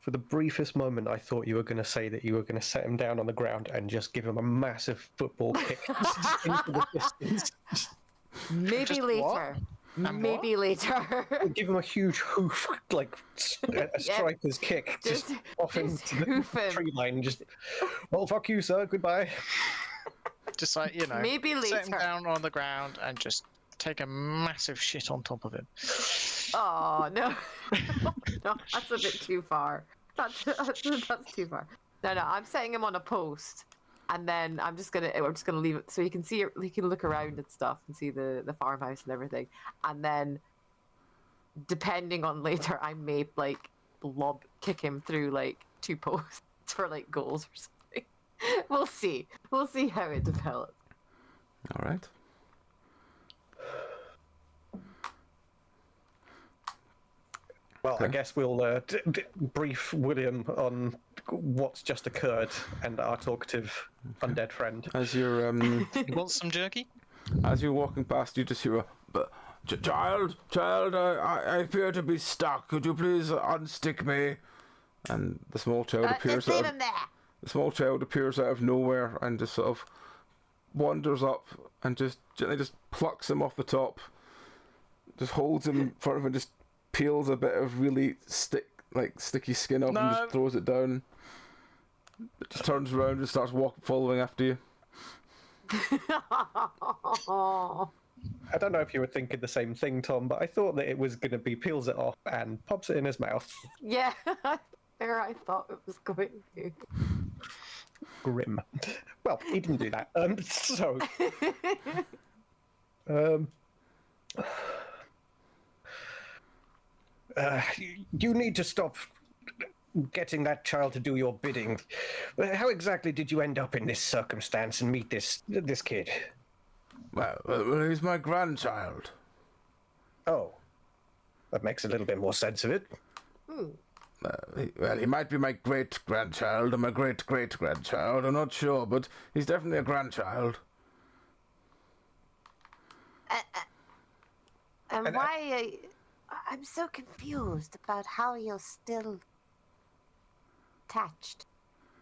For the briefest moment, I thought you were going to say that you were going to set him down on the ground and just give him a massive football kick into the distance. Maybe Just later. what? And Maybe later. Give him a huge hoof, like a striker's kick, Just- just off just into the hoof him. tree line. Just, well, fuck you, sir. Goodbye. Just like, you know, Maybe set him later. down on the ground and just take a massive shit on top of him. Oh no, no, that's a bit too far. That's too far. No, I'm setting him on a post, and then we're just gonna leave it so he can see it. He can look around and stuff and see the farmhouse and everything, and then depending on later, I may like lob kick him through like 2 posts for like goals or something. We'll see. We'll see how it develops. All right. Well, I Okay. guess we'll brief William on what's just occurred and our talkative undead friend. As you're You want some jerky? as you're walking past, you just hear a child, I appear to be stuck. Could you please unstick me? And the small child appears Just leave out him there. the small child appears out of nowhere and just sort of wanders up and just gently just plucks him off the top, just holds him in front of him, just peels a bit of really sticky skin off and No. just throws it down. It just turns around and starts following after you. I don't know if you were thinking the same thing, Tom, but I thought that it was going to be peels it off and pops it in his mouth. Yeah, there I thought it was going to. Grim. Well, he didn't do that. You need to stop getting that child to do your bidding. How exactly did you end up in this circumstance and meet this kid? Well, he's my grandchild. Oh, that makes a little bit more sense of it. He might be my great-grandchild or my great-great-grandchild. I'm not sure, but he's definitely a grandchild. And why? I'm so confused about how you're still attached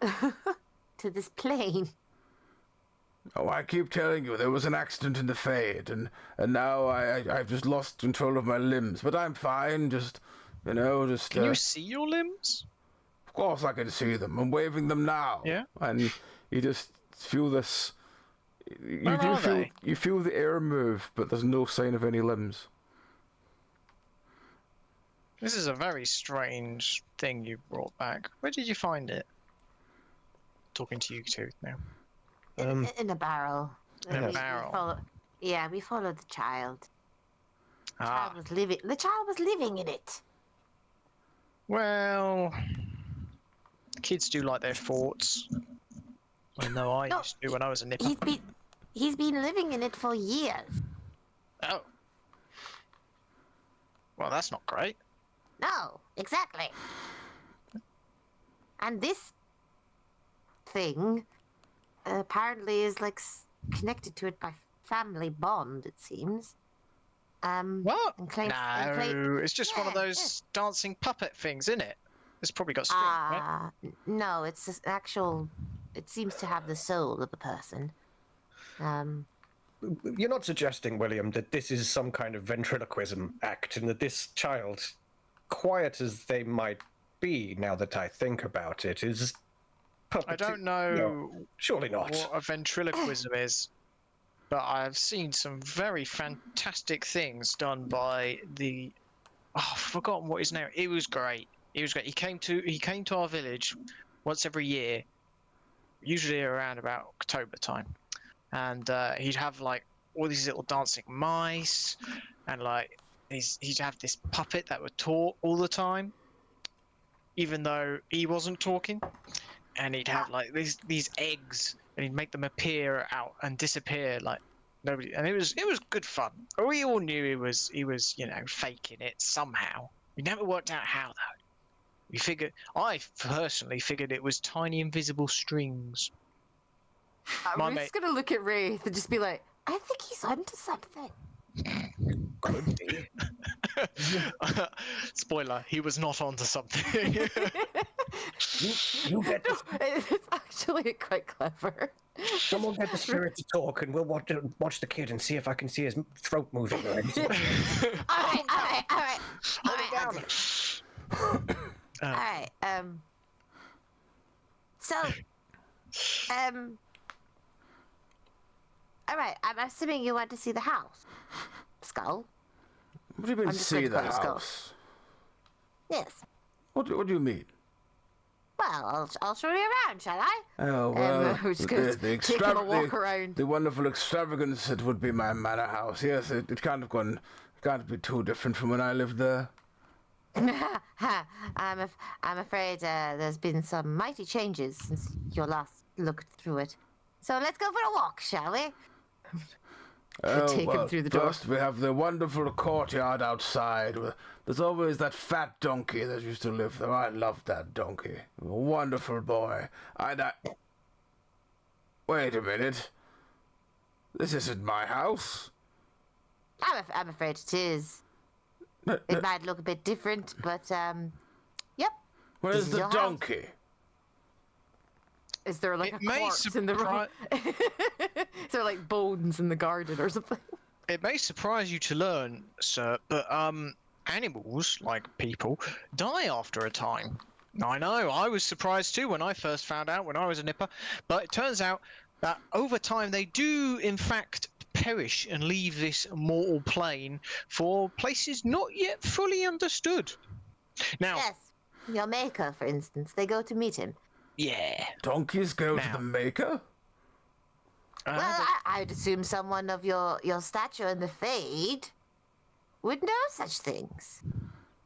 to this plane. Oh, I keep telling you, there was an accident in the Fade, and now I've just lost control of my limbs. But I'm fine, just... Can you see your limbs? Of course I can see them. I'm waving them now. Yeah? And you just feel this... Where are they? You feel the air move, but there's no sign of any limbs. This is a very strange thing you brought back. Where did you find it? Talking to you two now. In a barrel. In a barrel. We followed the child. The Ah, child was living in it. well, kids do like their forts. I know I No, used to when I was a nipper. He's been living in it for years. Oh. Well, that's not great. No, exactly. And this thing apparently is like connected to it by family bond, it seems. What? And claims, No, it's just one of Yeah, those dancing puppet things, isn't it? It's probably got string, right? No, it's this actual. It seems to have the soul of a person. You're not suggesting, William, that this is some kind of ventriloquism act and that this child, quiet as they might be now that I think about it, is... I don't know No, surely not. what a ventriloquism is, but I've seen some very fantastic things done by the... Oh, I've forgotten what his name... It was great. He was great. He came to our village once every year, usually around about October time. And he'd have like all these little dancing mice, and like he'd have this puppet that would talk all the time, even though he wasn't talking. And he'd have like these eggs, and he'd make them appear out and disappear like nobody. And it was good fun. We all knew he was faking it somehow. We never worked out how though. I personally figured it was tiny invisible strings. My I'm mate- just gonna look at Wraith and just be like, I think he's onto something. Could be. Spoiler, he was not onto something. You get the, It's actually quite clever. someone get the spirit to talk, and we'll watch the kid and see if I can see his throat moving. Or anything. All right, all right, all right. All Hold right, it I'll down. do it. All right. So, all right. I'm assuming you went to see the house, Skull. What do you mean, I'm just see going to the call it Skull. house? Yes. What do you mean? Well, I'll show you around, shall I? Oh, well, we're just gonna take him a walk around. the wonderful extravagance that would be my manor house. Yes, it can't be too different from when I lived there. I'm afraid there's been some mighty changes since you last looked through it. So let's go for a walk, shall we? Take him through the door. First we have the wonderful courtyard outside. There's always that fat donkey that used to live there. I loved that donkey. A wonderful boy. Wait a minute. This isn't my house. I'm afraid it is. No, It might look a bit different, but yep. Where's this is the your house. donkey? Is there like It a may corpse in the room? Is there like bones in the garden or something? It may surprise you to learn, sir, but animals, like people, die after a time. I know, I was surprised too when I first found out when I was a nipper, but it turns out that over time they do in fact perish and leave this mortal plane for places not yet fully understood. Now, Yes. Your maker, for instance, they go to meet him. yeah. Donkeys go to Now. the maker? Well, I'd assume someone of your stature in the Fade would know such things.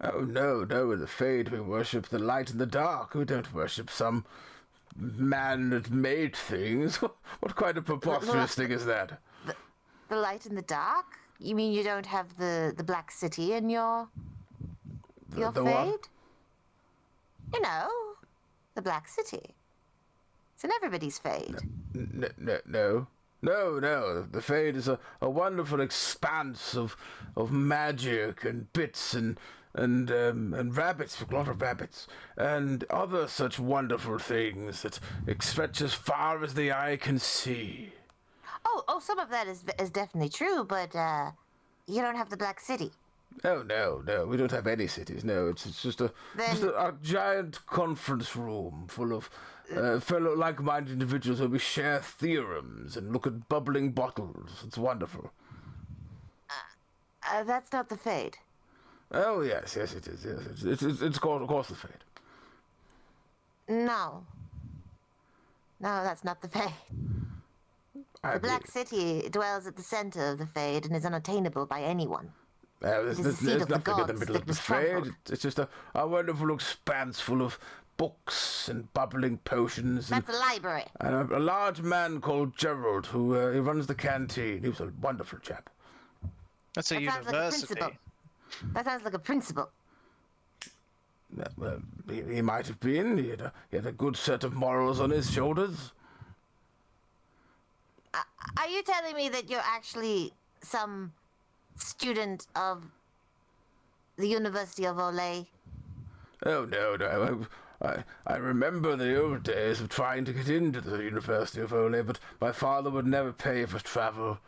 Oh, no, in the Fade we worship the light and the dark. We don't worship some man that made things. What kind of preposterous thing is that? The light and the dark? You mean you don't have the Black City in your The Fade? what? You know, the Black City. It's in everybody's Fade. No. The Fade is a wonderful expanse of magic and bits and rabbits, a lot of rabbits, and other such wonderful things that stretch as far as the eye can see. Oh, some of that is definitely true, but you don't have the Black City. Oh no, we don't have any cities. No, it's just a giant conference room full of fellow like-minded individuals where we share theorems and look at bubbling bottles. It's wonderful. That's not the Fade. Oh yes, it is. Yes, it's called, of course, the Fade. No, that's not the Fade. The Black City dwells at the center of the Fade and is unattainable by anyone. There's the seat of the nothing in the gods, middle like of the the stronghold. Fade. It's just a wonderful expanse full of books and bubbling potions. That's a library. And a large man called Gerald who he runs the canteen. He was a wonderful chap. That's a That sounds like a university. principal. That sounds like a principal. Well, he might have been. He had a good set of morals on his shoulders. Are you telling me that you're actually some student of the University of Olay? Oh, no. I remember the old days of trying to get into the University of Olay, but my father would never pay for travel.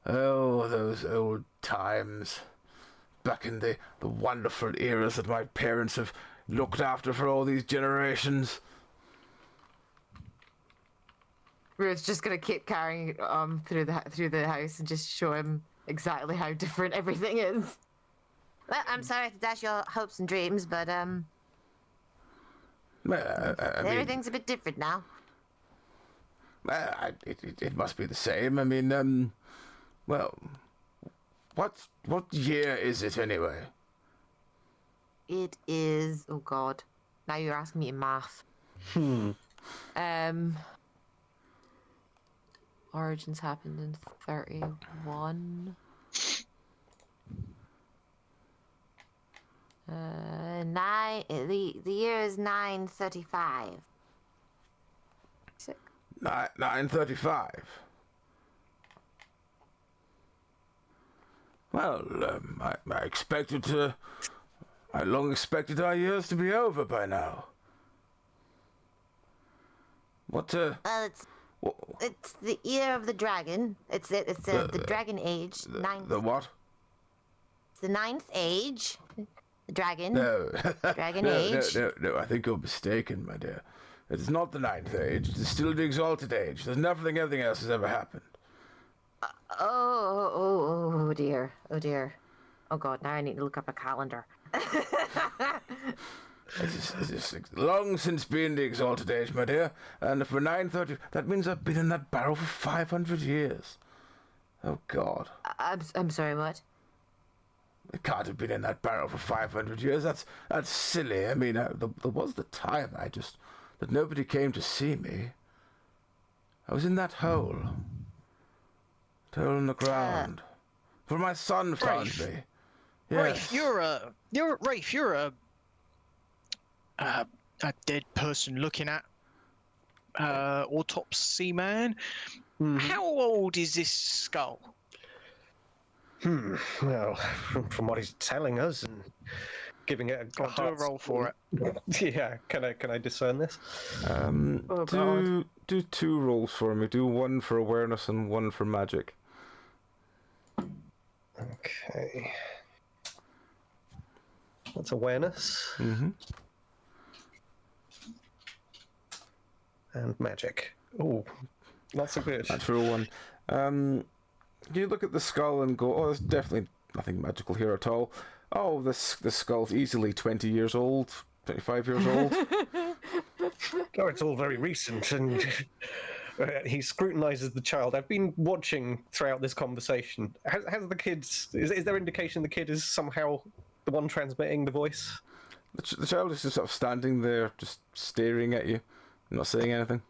Oh, those old times. Back in the wonderful eras that my parents have looked after for all these generations. We're just gonna keep carrying it through the house and just show him exactly how different everything is. Well, I'm sorry to dash your hopes and dreams, but I mean, everything's a bit different now. it must be the same. I mean, well, what year is it anyway? It is. Oh God! Now you're asking me in math. Origins happened in 31. The year is 935. 935. Well, I long expected our years to be over by now. What? Well, What, it's the year of the dragon. It's the dragon age. the what? It's the ninth age. The dragon. No. Dragon no, age. no. I think you're mistaken, my dear. It's not the ninth age. It's still the exalted age. There's nothing, anything else has ever happened. Oh dear. Oh dear. Oh god, now I need to look up a calendar. It's long since been the exalted age, my dear. And for 930, that means I've been in that barrel for 500 years. Oh god. I'm sorry, what? I can't have been in that barrel for 500 years. That's silly. I mean, there was the time that nobody came to see me. I was in that hole. That hole in the ground. For my son found Rafe. me. Rafe, Yes. you're a dead person looking at autopsy man. How old is this skull? Well, from what he's telling us and giving it Go on, do a roll for it. Yeah, can I discern this? Oh, God. Do 2 rolls for me. Do 1 for awareness and 1 for magic. Okay. That's awareness Mm-hmm. and magic. Oh, not so good. Natural 1. You look at the skull and go, oh, there's definitely nothing magical here at all. Oh, this skull's easily 20 years old, 25 years old. Oh, it's all very recent, and he scrutinizes the child. I've been watching throughout this conversation. Has the kid's... Is there indication the kid is somehow the one transmitting the voice? The child is just sort of standing there, just staring at you, not saying anything.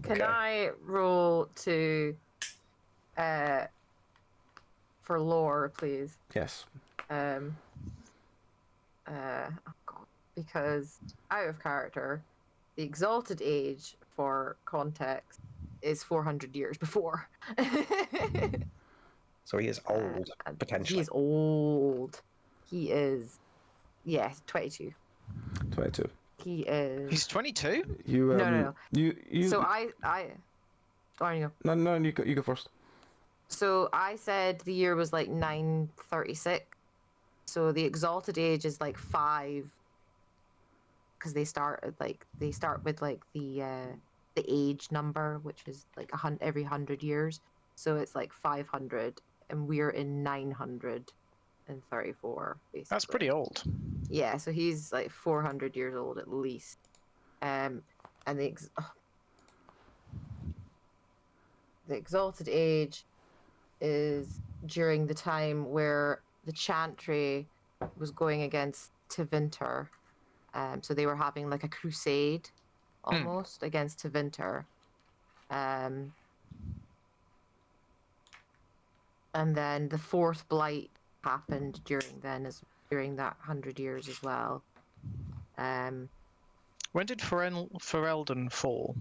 Can Okay. I roll for lore, please? Yes. Oh God, because out of character, the exalted age for context is 400 years before. So he is old, And potentially. He is old. He is, 22. 22. He is. He's 22. You No. You. So I. Oh, you go. No. You go first. So I said the year was like 936. So the exalted age is like 5, because they start with like the age number, which is like every 100 years. So it's like 500, and we're in 934. Basically, That's pretty old. Yeah, so he's like 400 years old at least. And the exalted age is during the time where the Chantry was going against Tevinter. So they were having like a crusade almost against Tevinter. And then the fourth blight happened during that 100 years as well. When did Ferelden fall?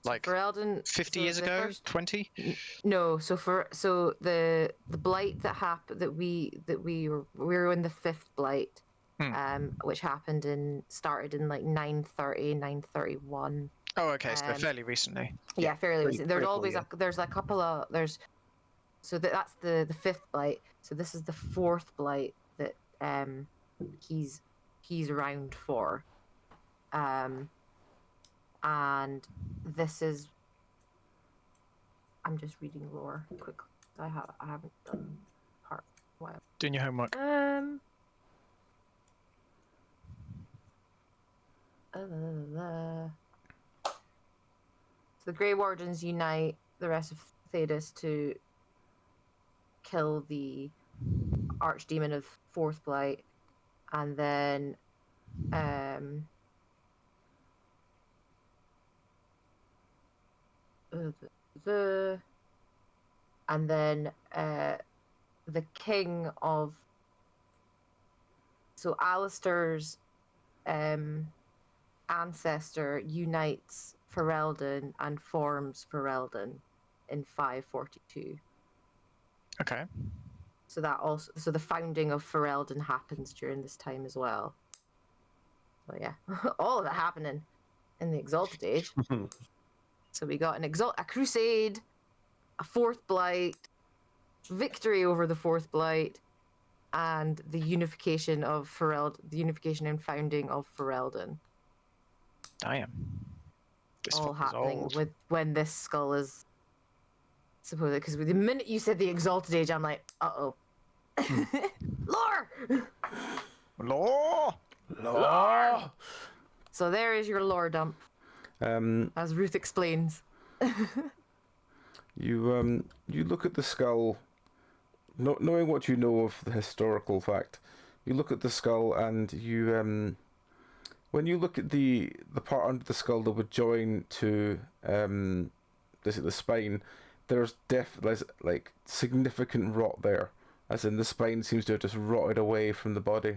Like Ferelden, 50 so years the ago? first- 20? No, so the blight that happened we were in the fifth blight, which started in like 930, 931. Oh, okay, so fairly recently. Yeah, fairly recent. There's pretty always cool, there's a couple of so that's the fifth blight. So this is the fourth blight that he's around for. And this is, I'm just reading lore quickly. I haven't done part. Well, Doing your homework. So the Grey Wardens unite the rest of Thedas to kill the Archdemon of Fourth Blight, and then the king of Alistair's ancestor unites Ferelden and forms Ferelden in 542. Okay. So the founding of Ferelden happens during this time as well. So yeah, all of it happening. in the Exalted Age. So we got a crusade, a fourth blight, victory over the fourth blight, and the unification and founding of Ferelden, Damn. This all fucker's happening old. with when this skull is supposed. Because the minute you said the Exalted Age, I'm like, uh-oh. Lore! Law! Law! So there is your lore dump, Um, as Ruth explains. you look at the skull, not knowing what you know of the historical fact. You look at the skull, and you when you look at the part under the skull that would join to the spine, there's like significant rot there, as in the spine seems to have just rotted away from the body.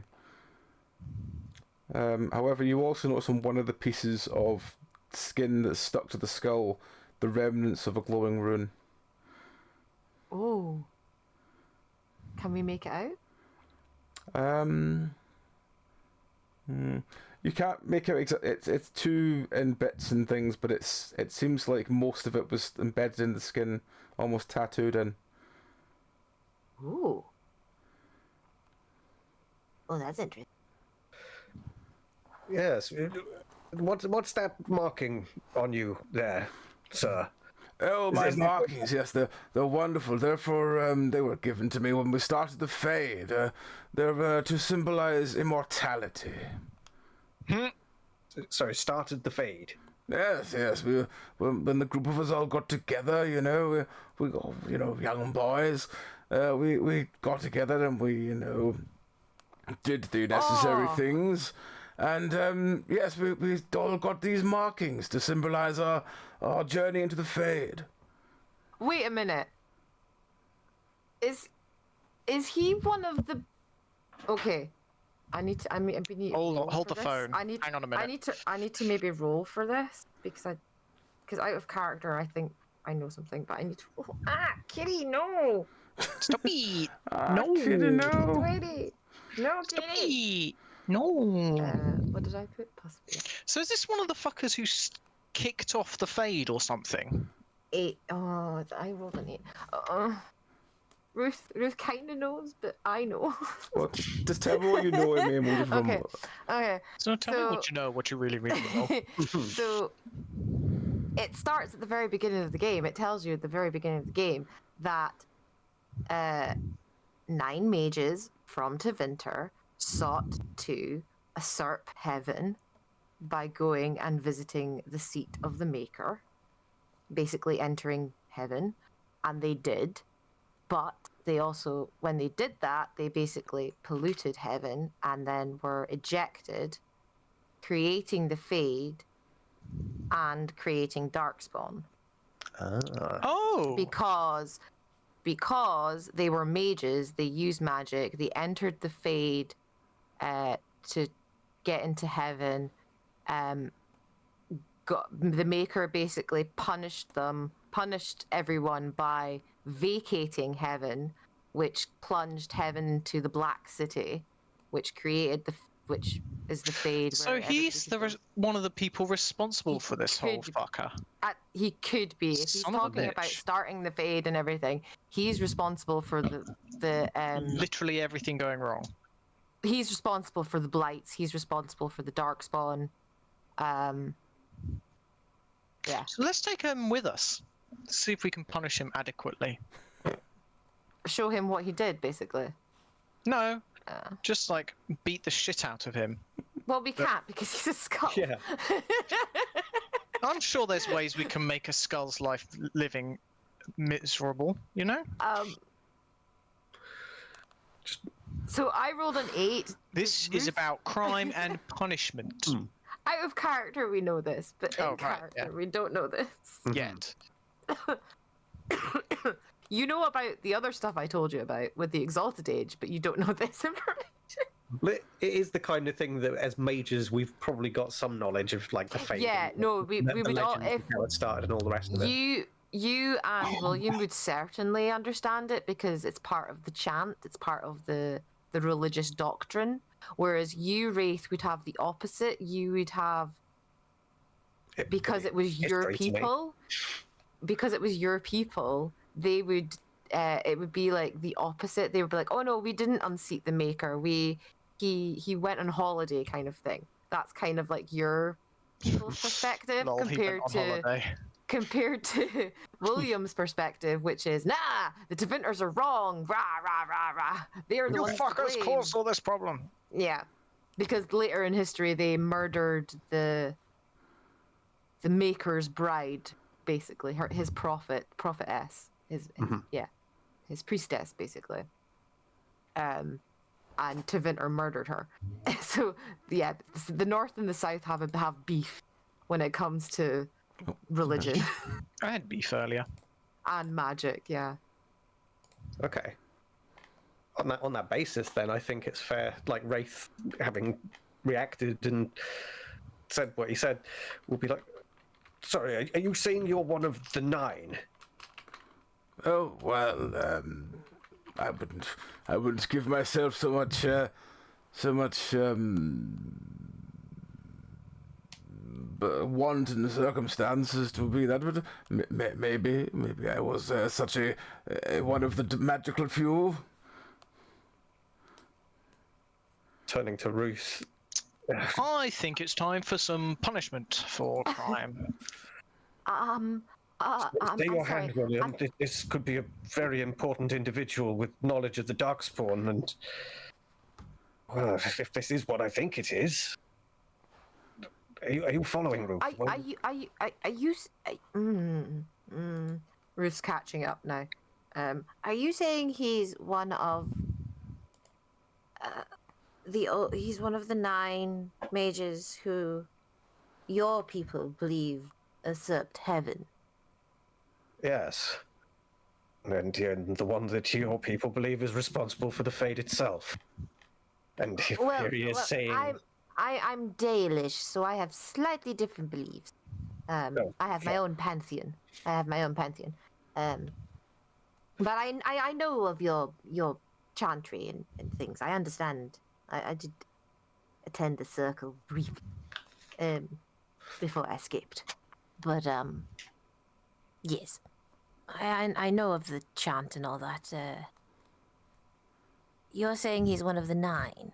However, you also notice on one of the pieces of skin that's stuck to the skull, the remnants of a glowing rune. Oh. Can we make it out? You can't make out it's two in bits and things, but it seems like most of it was embedded in the skin, almost tattooed in. Ooh. Oh, that's interesting. Yes. What's that marking on you there, sir? Oh, Is my that- markings, yes, they're wonderful. Therefore, they were given to me when we started the Fade. They're to symbolize immortality. Sorry, started the Fade. Yes. When the group of us all got together, we got, young boys. We got together and we, did the necessary Oh. things. And yes, we all got these markings to symbolize our journey into the Fade. Wait a minute. Is he one of the? Okay, I need to. We need to Hold roll the for this. phone. Hang on a minute. I need to maybe roll for this because out of character I think I know something, but I need to. Kitty, no, Stop it! No, Kitty, no. Kitty, no, Stop Kitty. it! No. What did I put? Possibly So is this one of the fuckers who kicked off the Fade or something? 8. Oh, I rolled an 8. Ruth kind of knows, but I know. Well, just tell me what you know, and we'll just Okay. rumble. Okay. So tell me what So- you know, what you really know. So it starts at the very beginning of the game. It tells you at the very beginning of the game that 9 mages from Tevinter sought to usurp heaven by going and visiting the seat of the Maker, basically entering heaven, and they did. But they also, when they did that, they basically polluted heaven and then were ejected, creating the Fade and creating Darkspawn. Oh! Because they were mages, they used magic, they entered the Fade to get into heaven. The Maker basically punished everyone by vacating heaven, which plunged heaven into the Black City, which is the Fade. So where he's one of the people responsible He for this whole could- fucker. he could be. If he's Son of a talking about bitch. starting the Fade and everything, he's responsible for the Literally everything going wrong. he's responsible for the blights. He's responsible for the Darkspawn. Yeah. So let's take him with us. See if we can punish him adequately. Show him what he did, basically. No, Uh, just like beat the shit out of him. well, we can't because he's a skull. Yeah. I'm sure there's ways we can make a skull's life living miserable, you know? So I rolled an 8. This is about crime and punishment. Out of character, we know this, but Oh, in right, character, yeah. we don't know this. Yet. You know about the other stuff I told you about with the Exalted Age, but you don't know this information. It is the kind of thing that, as mages, we've probably got some knowledge of, like the Fade. Yeah, and no, we the would all legends of how it started and all the rest of it. You and William would certainly understand it because it's part of the chant, it's part of the religious doctrine. Whereas you, Wraith, would have the opposite. You would have because it was your history to me. people, because it was your people, they would it would be like the opposite. They would be like, oh no, we didn't unseat the maker. He went on holiday, kind of thing. That's kind of like your people's perspective Lol, he went on holiday. compared to William's perspective, which is, nah, the Devinters are wrong. Rah rah rah rah. They're the You ones to fuckers blame. caused all this problem. Yeah, because later in history they murdered the maker's bride, basically his prophetess, his his priestess, basically. And Tevinter murdered her. So yeah, the North and the South have beef when it comes to religion I had beef earlier. and magic. Yeah. Okay. On that basis, then I think it's fair. Like Wraith, having reacted and said what he said, will be like, "Sorry, are you saying you're one of the 9?" Oh well, I wouldn't give myself so much wanton circumstances to be that, but maybe I was such a one of the magical few. Turning to Ruth. I think it's time for some punishment for crime. I'm Stay your sorry. hand, William. This could be a very important individual with knowledge of the Darkspawn, and well, if this is what I think it is, are you following, Ruth? Ruth's catching up now. Are you saying he's one of he's one of the 9 mages who your people believe usurped heaven? Yes. And the one that your people believe is responsible for the fate itself. And here he is saying... I'm Dalish, so I have slightly different beliefs. I have my own pantheon. But I know of your chantry and things. I understand. I did attend the circle briefly before I escaped. But yes, I know of the chant and all that. You're saying he's one of the 9?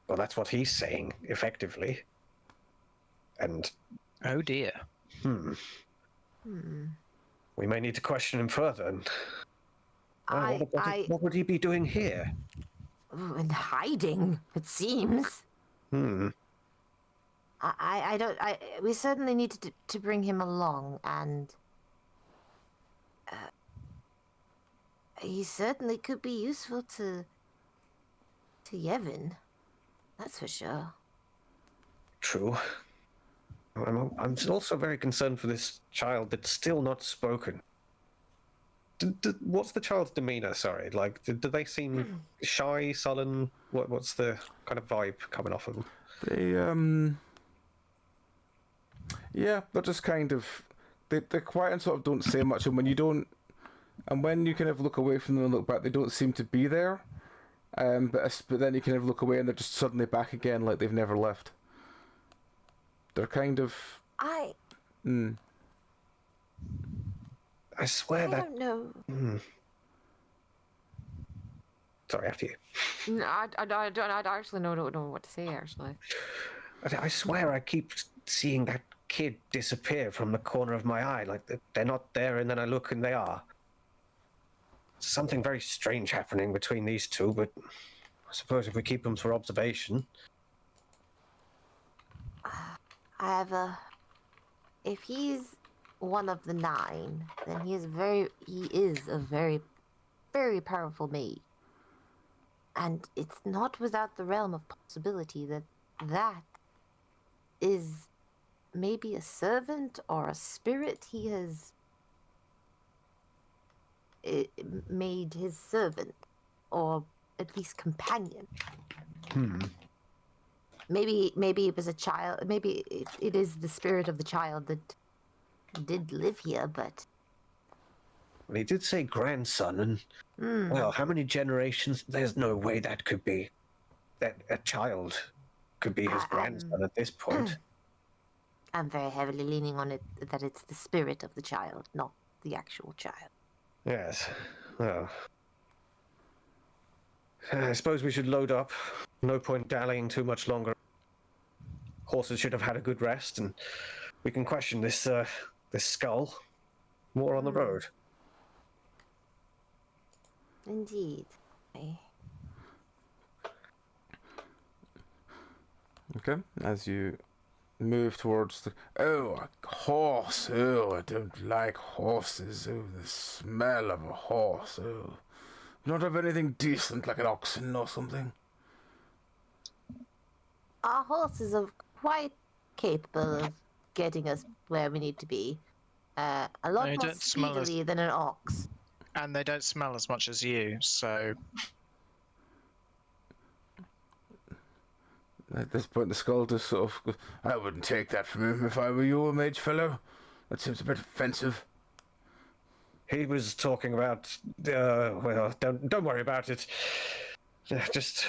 Well, that's what he's saying, effectively. And... Oh dear. We may need to question him further. And... what would he be doing here? And hiding, it seems. I don't. We certainly need to bring him along, and he certainly could be useful to Yevon. That's for sure. True. I'm also very concerned for this child that's still not spoken. What's the child's demeanor? Sorry, like, do they seem shy, sullen? What's the kind of vibe coming off of them? They yeah, they're just kind of they're quiet and sort of don't say much, and when you kind of look away from them and look back, they don't seem to be there. But then you kind of look away and they're just suddenly back again, like they've never left. They're kind of... I swear that... I don't know. Sorry, after you. No, I don't actually know what to say, actually. I swear I keep seeing that kid disappear from the corner of my eye. Like, they're not there, and then I look and they are. Something very strange happening between these two, but I suppose if we keep them for observation... If he's one of the 9, then he is a very, very powerful mage. And it's not without the realm of possibility that is maybe a servant or a spirit he has made his servant, or at least companion. Maybe it was a child. Maybe it is the spirit of the child that did live here, but... Well, he did say grandson, and... Well, how many generations? There's no way that could be... That a child could be his grandson at this point. I'm very heavily leaning on it that it's the spirit of the child, not the actual child. Yes. Well, I suppose we should load up. No point dallying too much longer. Horses should have had a good rest, and we can question this skull more on the road. Indeed. Okay, as you move towards the... Oh, a horse. Oh, I don't like horses. Oh, the smell of a horse. Oh. Not have anything decent like an oxen or something. Our horses are quite capable of getting us where we need to be. A lot They more don't smell as- speedily than an ox. And they don't smell as much as you, so At this point, the skull just sort of goes, I wouldn't take that from him if I were you, mage fellow. That seems a bit offensive. He was talking about. Well, don't worry about it. Just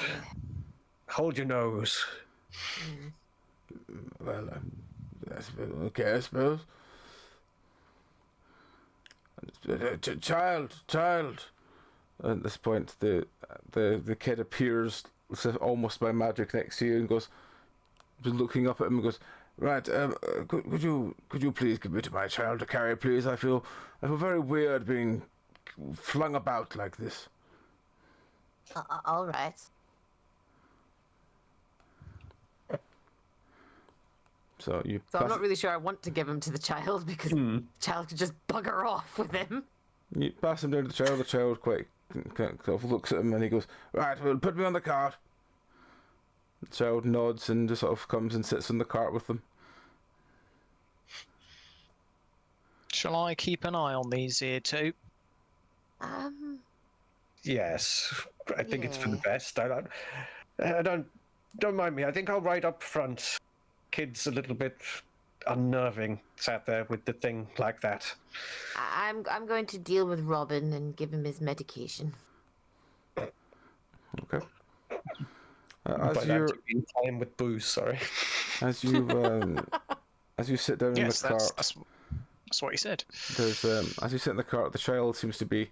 hold your nose. Well, okay, I suppose. Child. At this point, the kid appears almost by magic next to you and goes, just looking up at him and goes, right, could you please give me to my child to carry, please? I feel very weird being flung about like this. All right. So I'm not really sure I want to give him to the child because the child could just bugger off with him. You pass him down to the child. The child quite sort of looks at him and he goes, right, well, put me on the cart. The child nods and just sort of comes and sits on the cart with them. shall I keep an eye on these here too? Yes, I think it's for the Yeah. best. Don't mind me. I think I'll ride up front. Kid's a little bit unnerving, sat there with the thing like that. I'm going to deal with Robin and give him his medication. Okay. By As that, you you mean time with booze. Sorry. as you sit down in Yes, the cart, that's what he said. there's as you sit in the cart, the child seems to be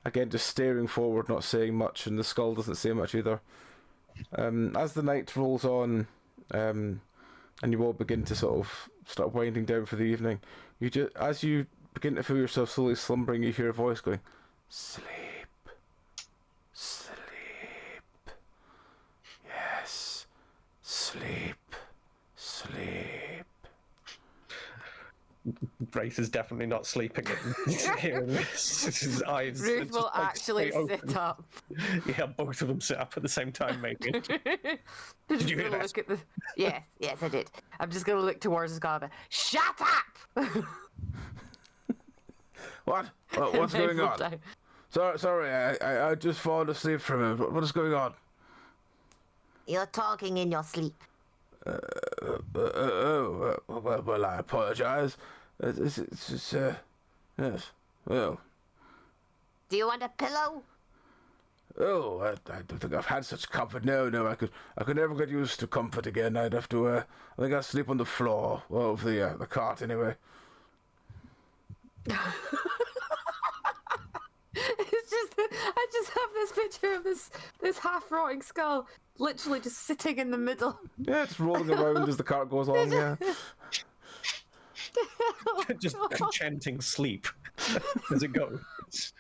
again just staring forward, not saying much, and the skull doesn't say much either. As the night rolls on, and you all begin to sort of start winding down for the evening, as you begin to feel yourself slowly slumbering, you hear a voice going, "Sleep, sleep, yes, sleep, sleep." Brace is definitely not sleeping. Hearing this, his eyes. are Ruth just, will like, actually straight open. sit up. Yeah, both of them sit up at the same time, maybe. Did you hear that? Look at the... Yes, I did. I'm just gonna look towards his goblet. Shut up! What? What's And then going roll on? down. Sorry, I just fallen asleep from it. What is going on? You're talking in your sleep. Well, I apologize. It's yes. Well, Do you want a pillow? I don't think I've had such comfort. No, I could never get used to comfort again. I'd have to, I think I'd sleep on the floor, well, of the cart anyway. It's just, I just have this picture of this half-rotting skull, literally just sitting in the middle. Yeah, it's rolling around as the cart goes on, yeah. Just chanting sleep as it goes.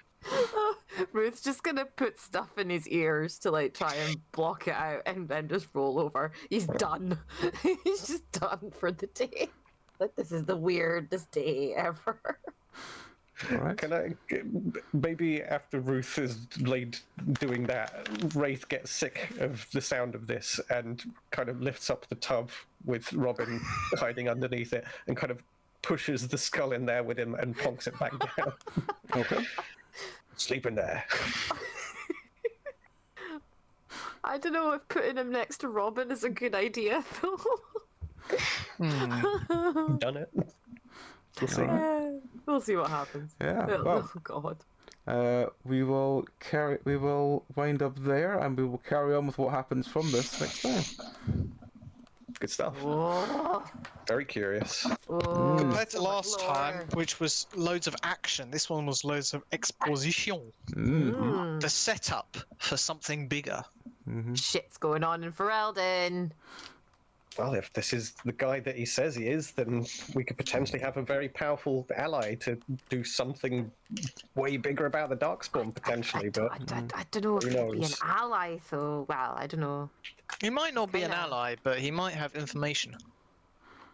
Ruth's just gonna put stuff in his ears to like try and block it out and then just roll over. He's done. He's just done for the day. Like, this is the weirdest day ever. All right. Can I, maybe after Ruth is laid doing that, Wraith gets sick of the sound of this and kind of lifts up the tub with Robin hiding underneath it and kind of pushes the skull in there with him and plonks it back down. Okay. Sleep in there. I don't know if putting him next to Robin is a good idea, though. Done it. We'll see. We'll see what happens. Yeah. Oh, Well, God. we will wind up there, and we will carry on with what happens from this next time. Good stuff. Oh, Very curious. oh, Compared to so much last time, lore. which was loads of action, this one was loads of exposition. Mm. The setup for something bigger. Shit's going on in Ferelden. Well, if this is the guy that he says he is, then we could potentially have a very powerful ally to do something way bigger about the Darkspawn, potentially. But I don't know if who he'd be an knows? ally, so, well, I don't know. He might not be an Kinda. ally, but he might have information.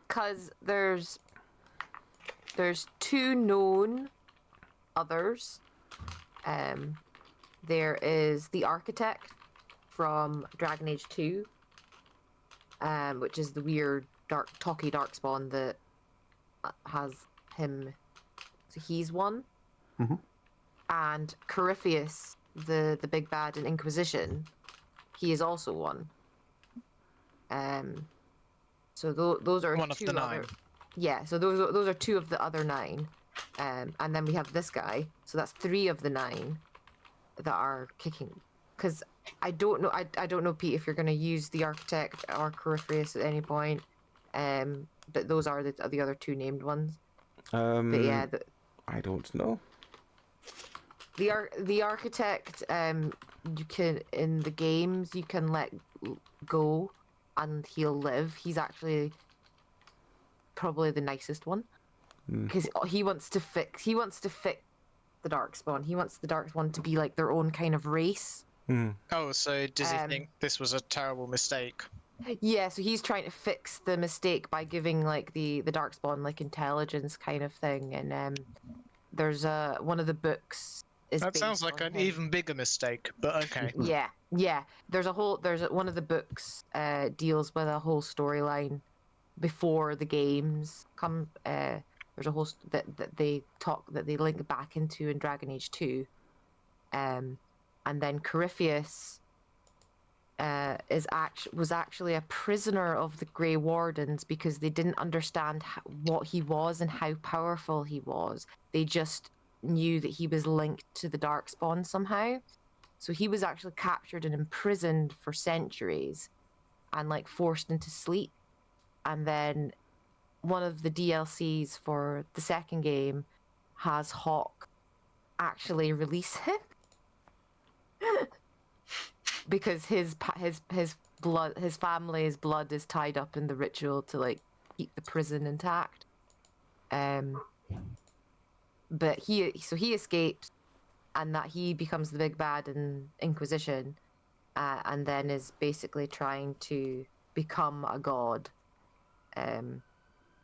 Because there's two known others. There is the architect from Dragon Age 2, which is the weird talky darkspawn that has him. So he's one. Mhm. And Corypheus, the big bad in Inquisition, he is also one. So those are One of two the other. 9. Yeah, so those are two of the other 9, and then we have this guy. So that's 3 of the 9 that are kicking. Because I don't know, I don't know, Pete, if you're going to use the architect or Corypheus at any point. But those are the other 2 named ones. But yeah, I don't know. the architect, you can, in the games you can let go and he'll live. He's actually probably the nicest one because he wants to fix the Darkspawn. He wants the Darkspawn to be like their own kind of race. Oh, so does he Um, think this was a terrible mistake? Yeah, so he's trying to fix the mistake by giving like the Darkspawn like intelligence kind of thing. And there's one of the books is That sounds based like on an him. even bigger mistake, but okay. Yeah. There's one of the books deals with a whole storyline before the games come. There's a whole that they link back into in Dragon Age 2. And then Corypheus was actually a prisoner of the Grey Wardens because they didn't understand what he was and how powerful he was. They just knew that he was linked to the Darkspawn somehow. So he was actually captured and imprisoned for centuries and like forced into sleep. And then one of the DLCs for the second game has Hawk actually release him because his family's blood is tied up in the ritual to like keep the prison intact. But he escapes, and that he becomes the big bad in Inquisition, and then is basically trying to become a god,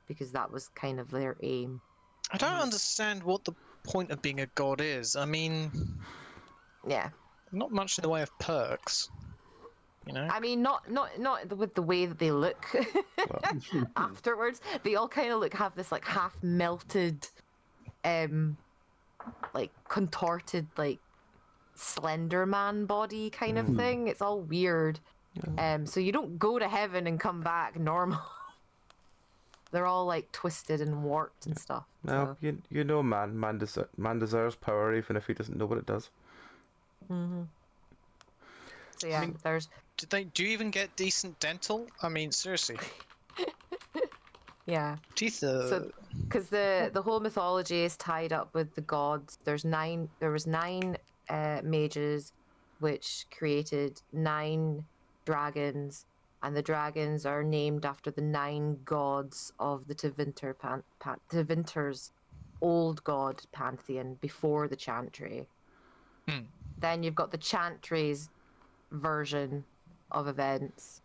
because that was kind of their aim. I don't understand what the point of being a god is. I mean, Yeah. not much in the way of perks. You know? I mean, not with the way that they look afterwards. They all kind of have this like half melted, like contorted, like Slender Man body kind of thing. It's all weird. So you don't go to heaven and come back normal. They're all like twisted and warped and stuff. No, So. you know, man desires power even if he doesn't know what it does. So yeah, I mean, there's. Do you even get decent dental? I mean, seriously. Yeah. Teeth. So, because the whole mythology is tied up with the gods. There was 9 mages, which created 9 dragons, and the dragons are named after the 9 gods of the Tevinter's old god pantheon before the Chantry. Then you've got the Chantry's version of events.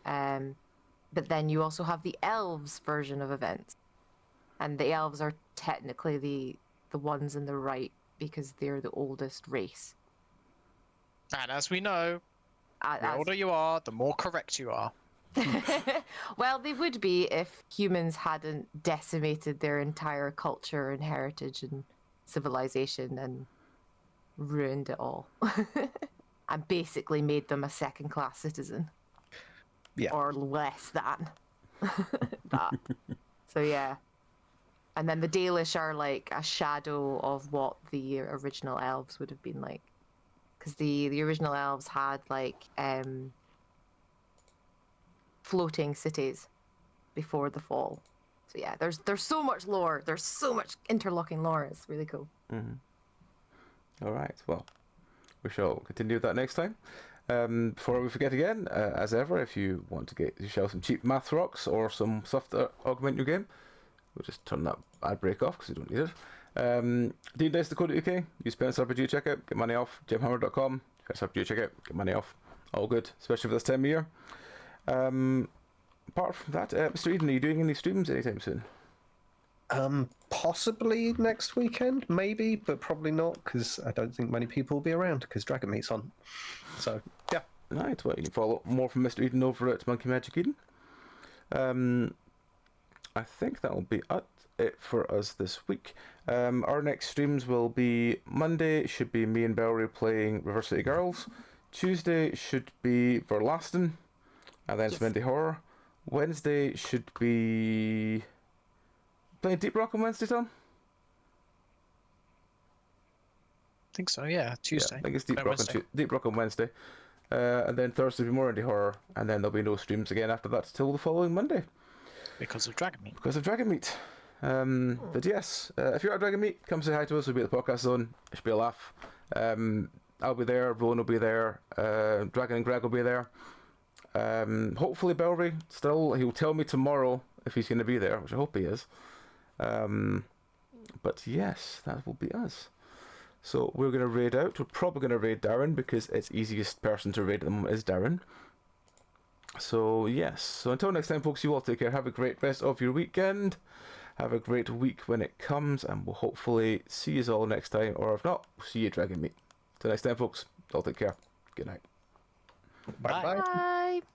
But then you also have the elves' version of events. And the elves are technically the ones in the right because they're the oldest race. And as we know, the As- older you are, the more correct you are. Well, they would be if humans hadn't decimated their entire culture and heritage and civilization and ruined it all. And basically made them a second-class citizen. Yeah. Or less than that. So yeah. And then the Dalish are like a shadow of what the original elves would have been like. Because the original elves had like floating cities before the fall. So yeah, there's so much lore. There's so much interlocking lore. It's really cool. All right. Well, we shall continue with that next time. Before we forget again, as ever, if you want to get yourself some cheap math rocks or some stuff to augment your game, we'll just turn that ad break off because we don't need it. D&Dice.co.uk, use Penance RPG checkout, get money off. Gemhammer.com, Penance RPG checkout, get money off. All good, especially for this time of year. Apart from that, Mr. Eden, are you doing any streams anytime soon? Possibly next weekend, maybe, but probably not because I don't think many people will be around because Dragon Meat's on. So yeah. Right, well, you can follow more from Mr. Eden over at Monkey Magic Eden. I think that will be it for us this week. Our next streams will be Monday, should be me and Bellery playing River City Girls. Tuesday should be Verlaston, and then some indie horror. Wednesday should be playing Deep Rock on Wednesday, Tom? I think so, yeah. Tuesday. Yeah, I think it's Deep Rock, Wednesday. Deep Rock on Wednesday. And then Thursday will be more indie horror, and then there'll be no streams again after that till the following Monday. Because of Dragon Meat. Because of Dragon Meat. But yes, if you're at Dragon Meat, come say hi to us. We'll be at the podcast zone. It should be a laugh. I'll be there. Rowan will be there. Dragon and Greg will be there. Hopefully Bellery still. He'll tell me tomorrow if he's going to be there, which I hope he is. But yes, that will be us. So we're going to raid out. We're probably going to raid Darren because it's easiest person to raid at the moment is Darren. So yes. So until next time, folks, you all take care. Have a great rest of your weekend. Have a great week when it comes, and we'll hopefully see you all next time. Or if not, we'll see you at Dragon Meat. Till next time, folks. All take care. Good night. Bye. Bye. Bye.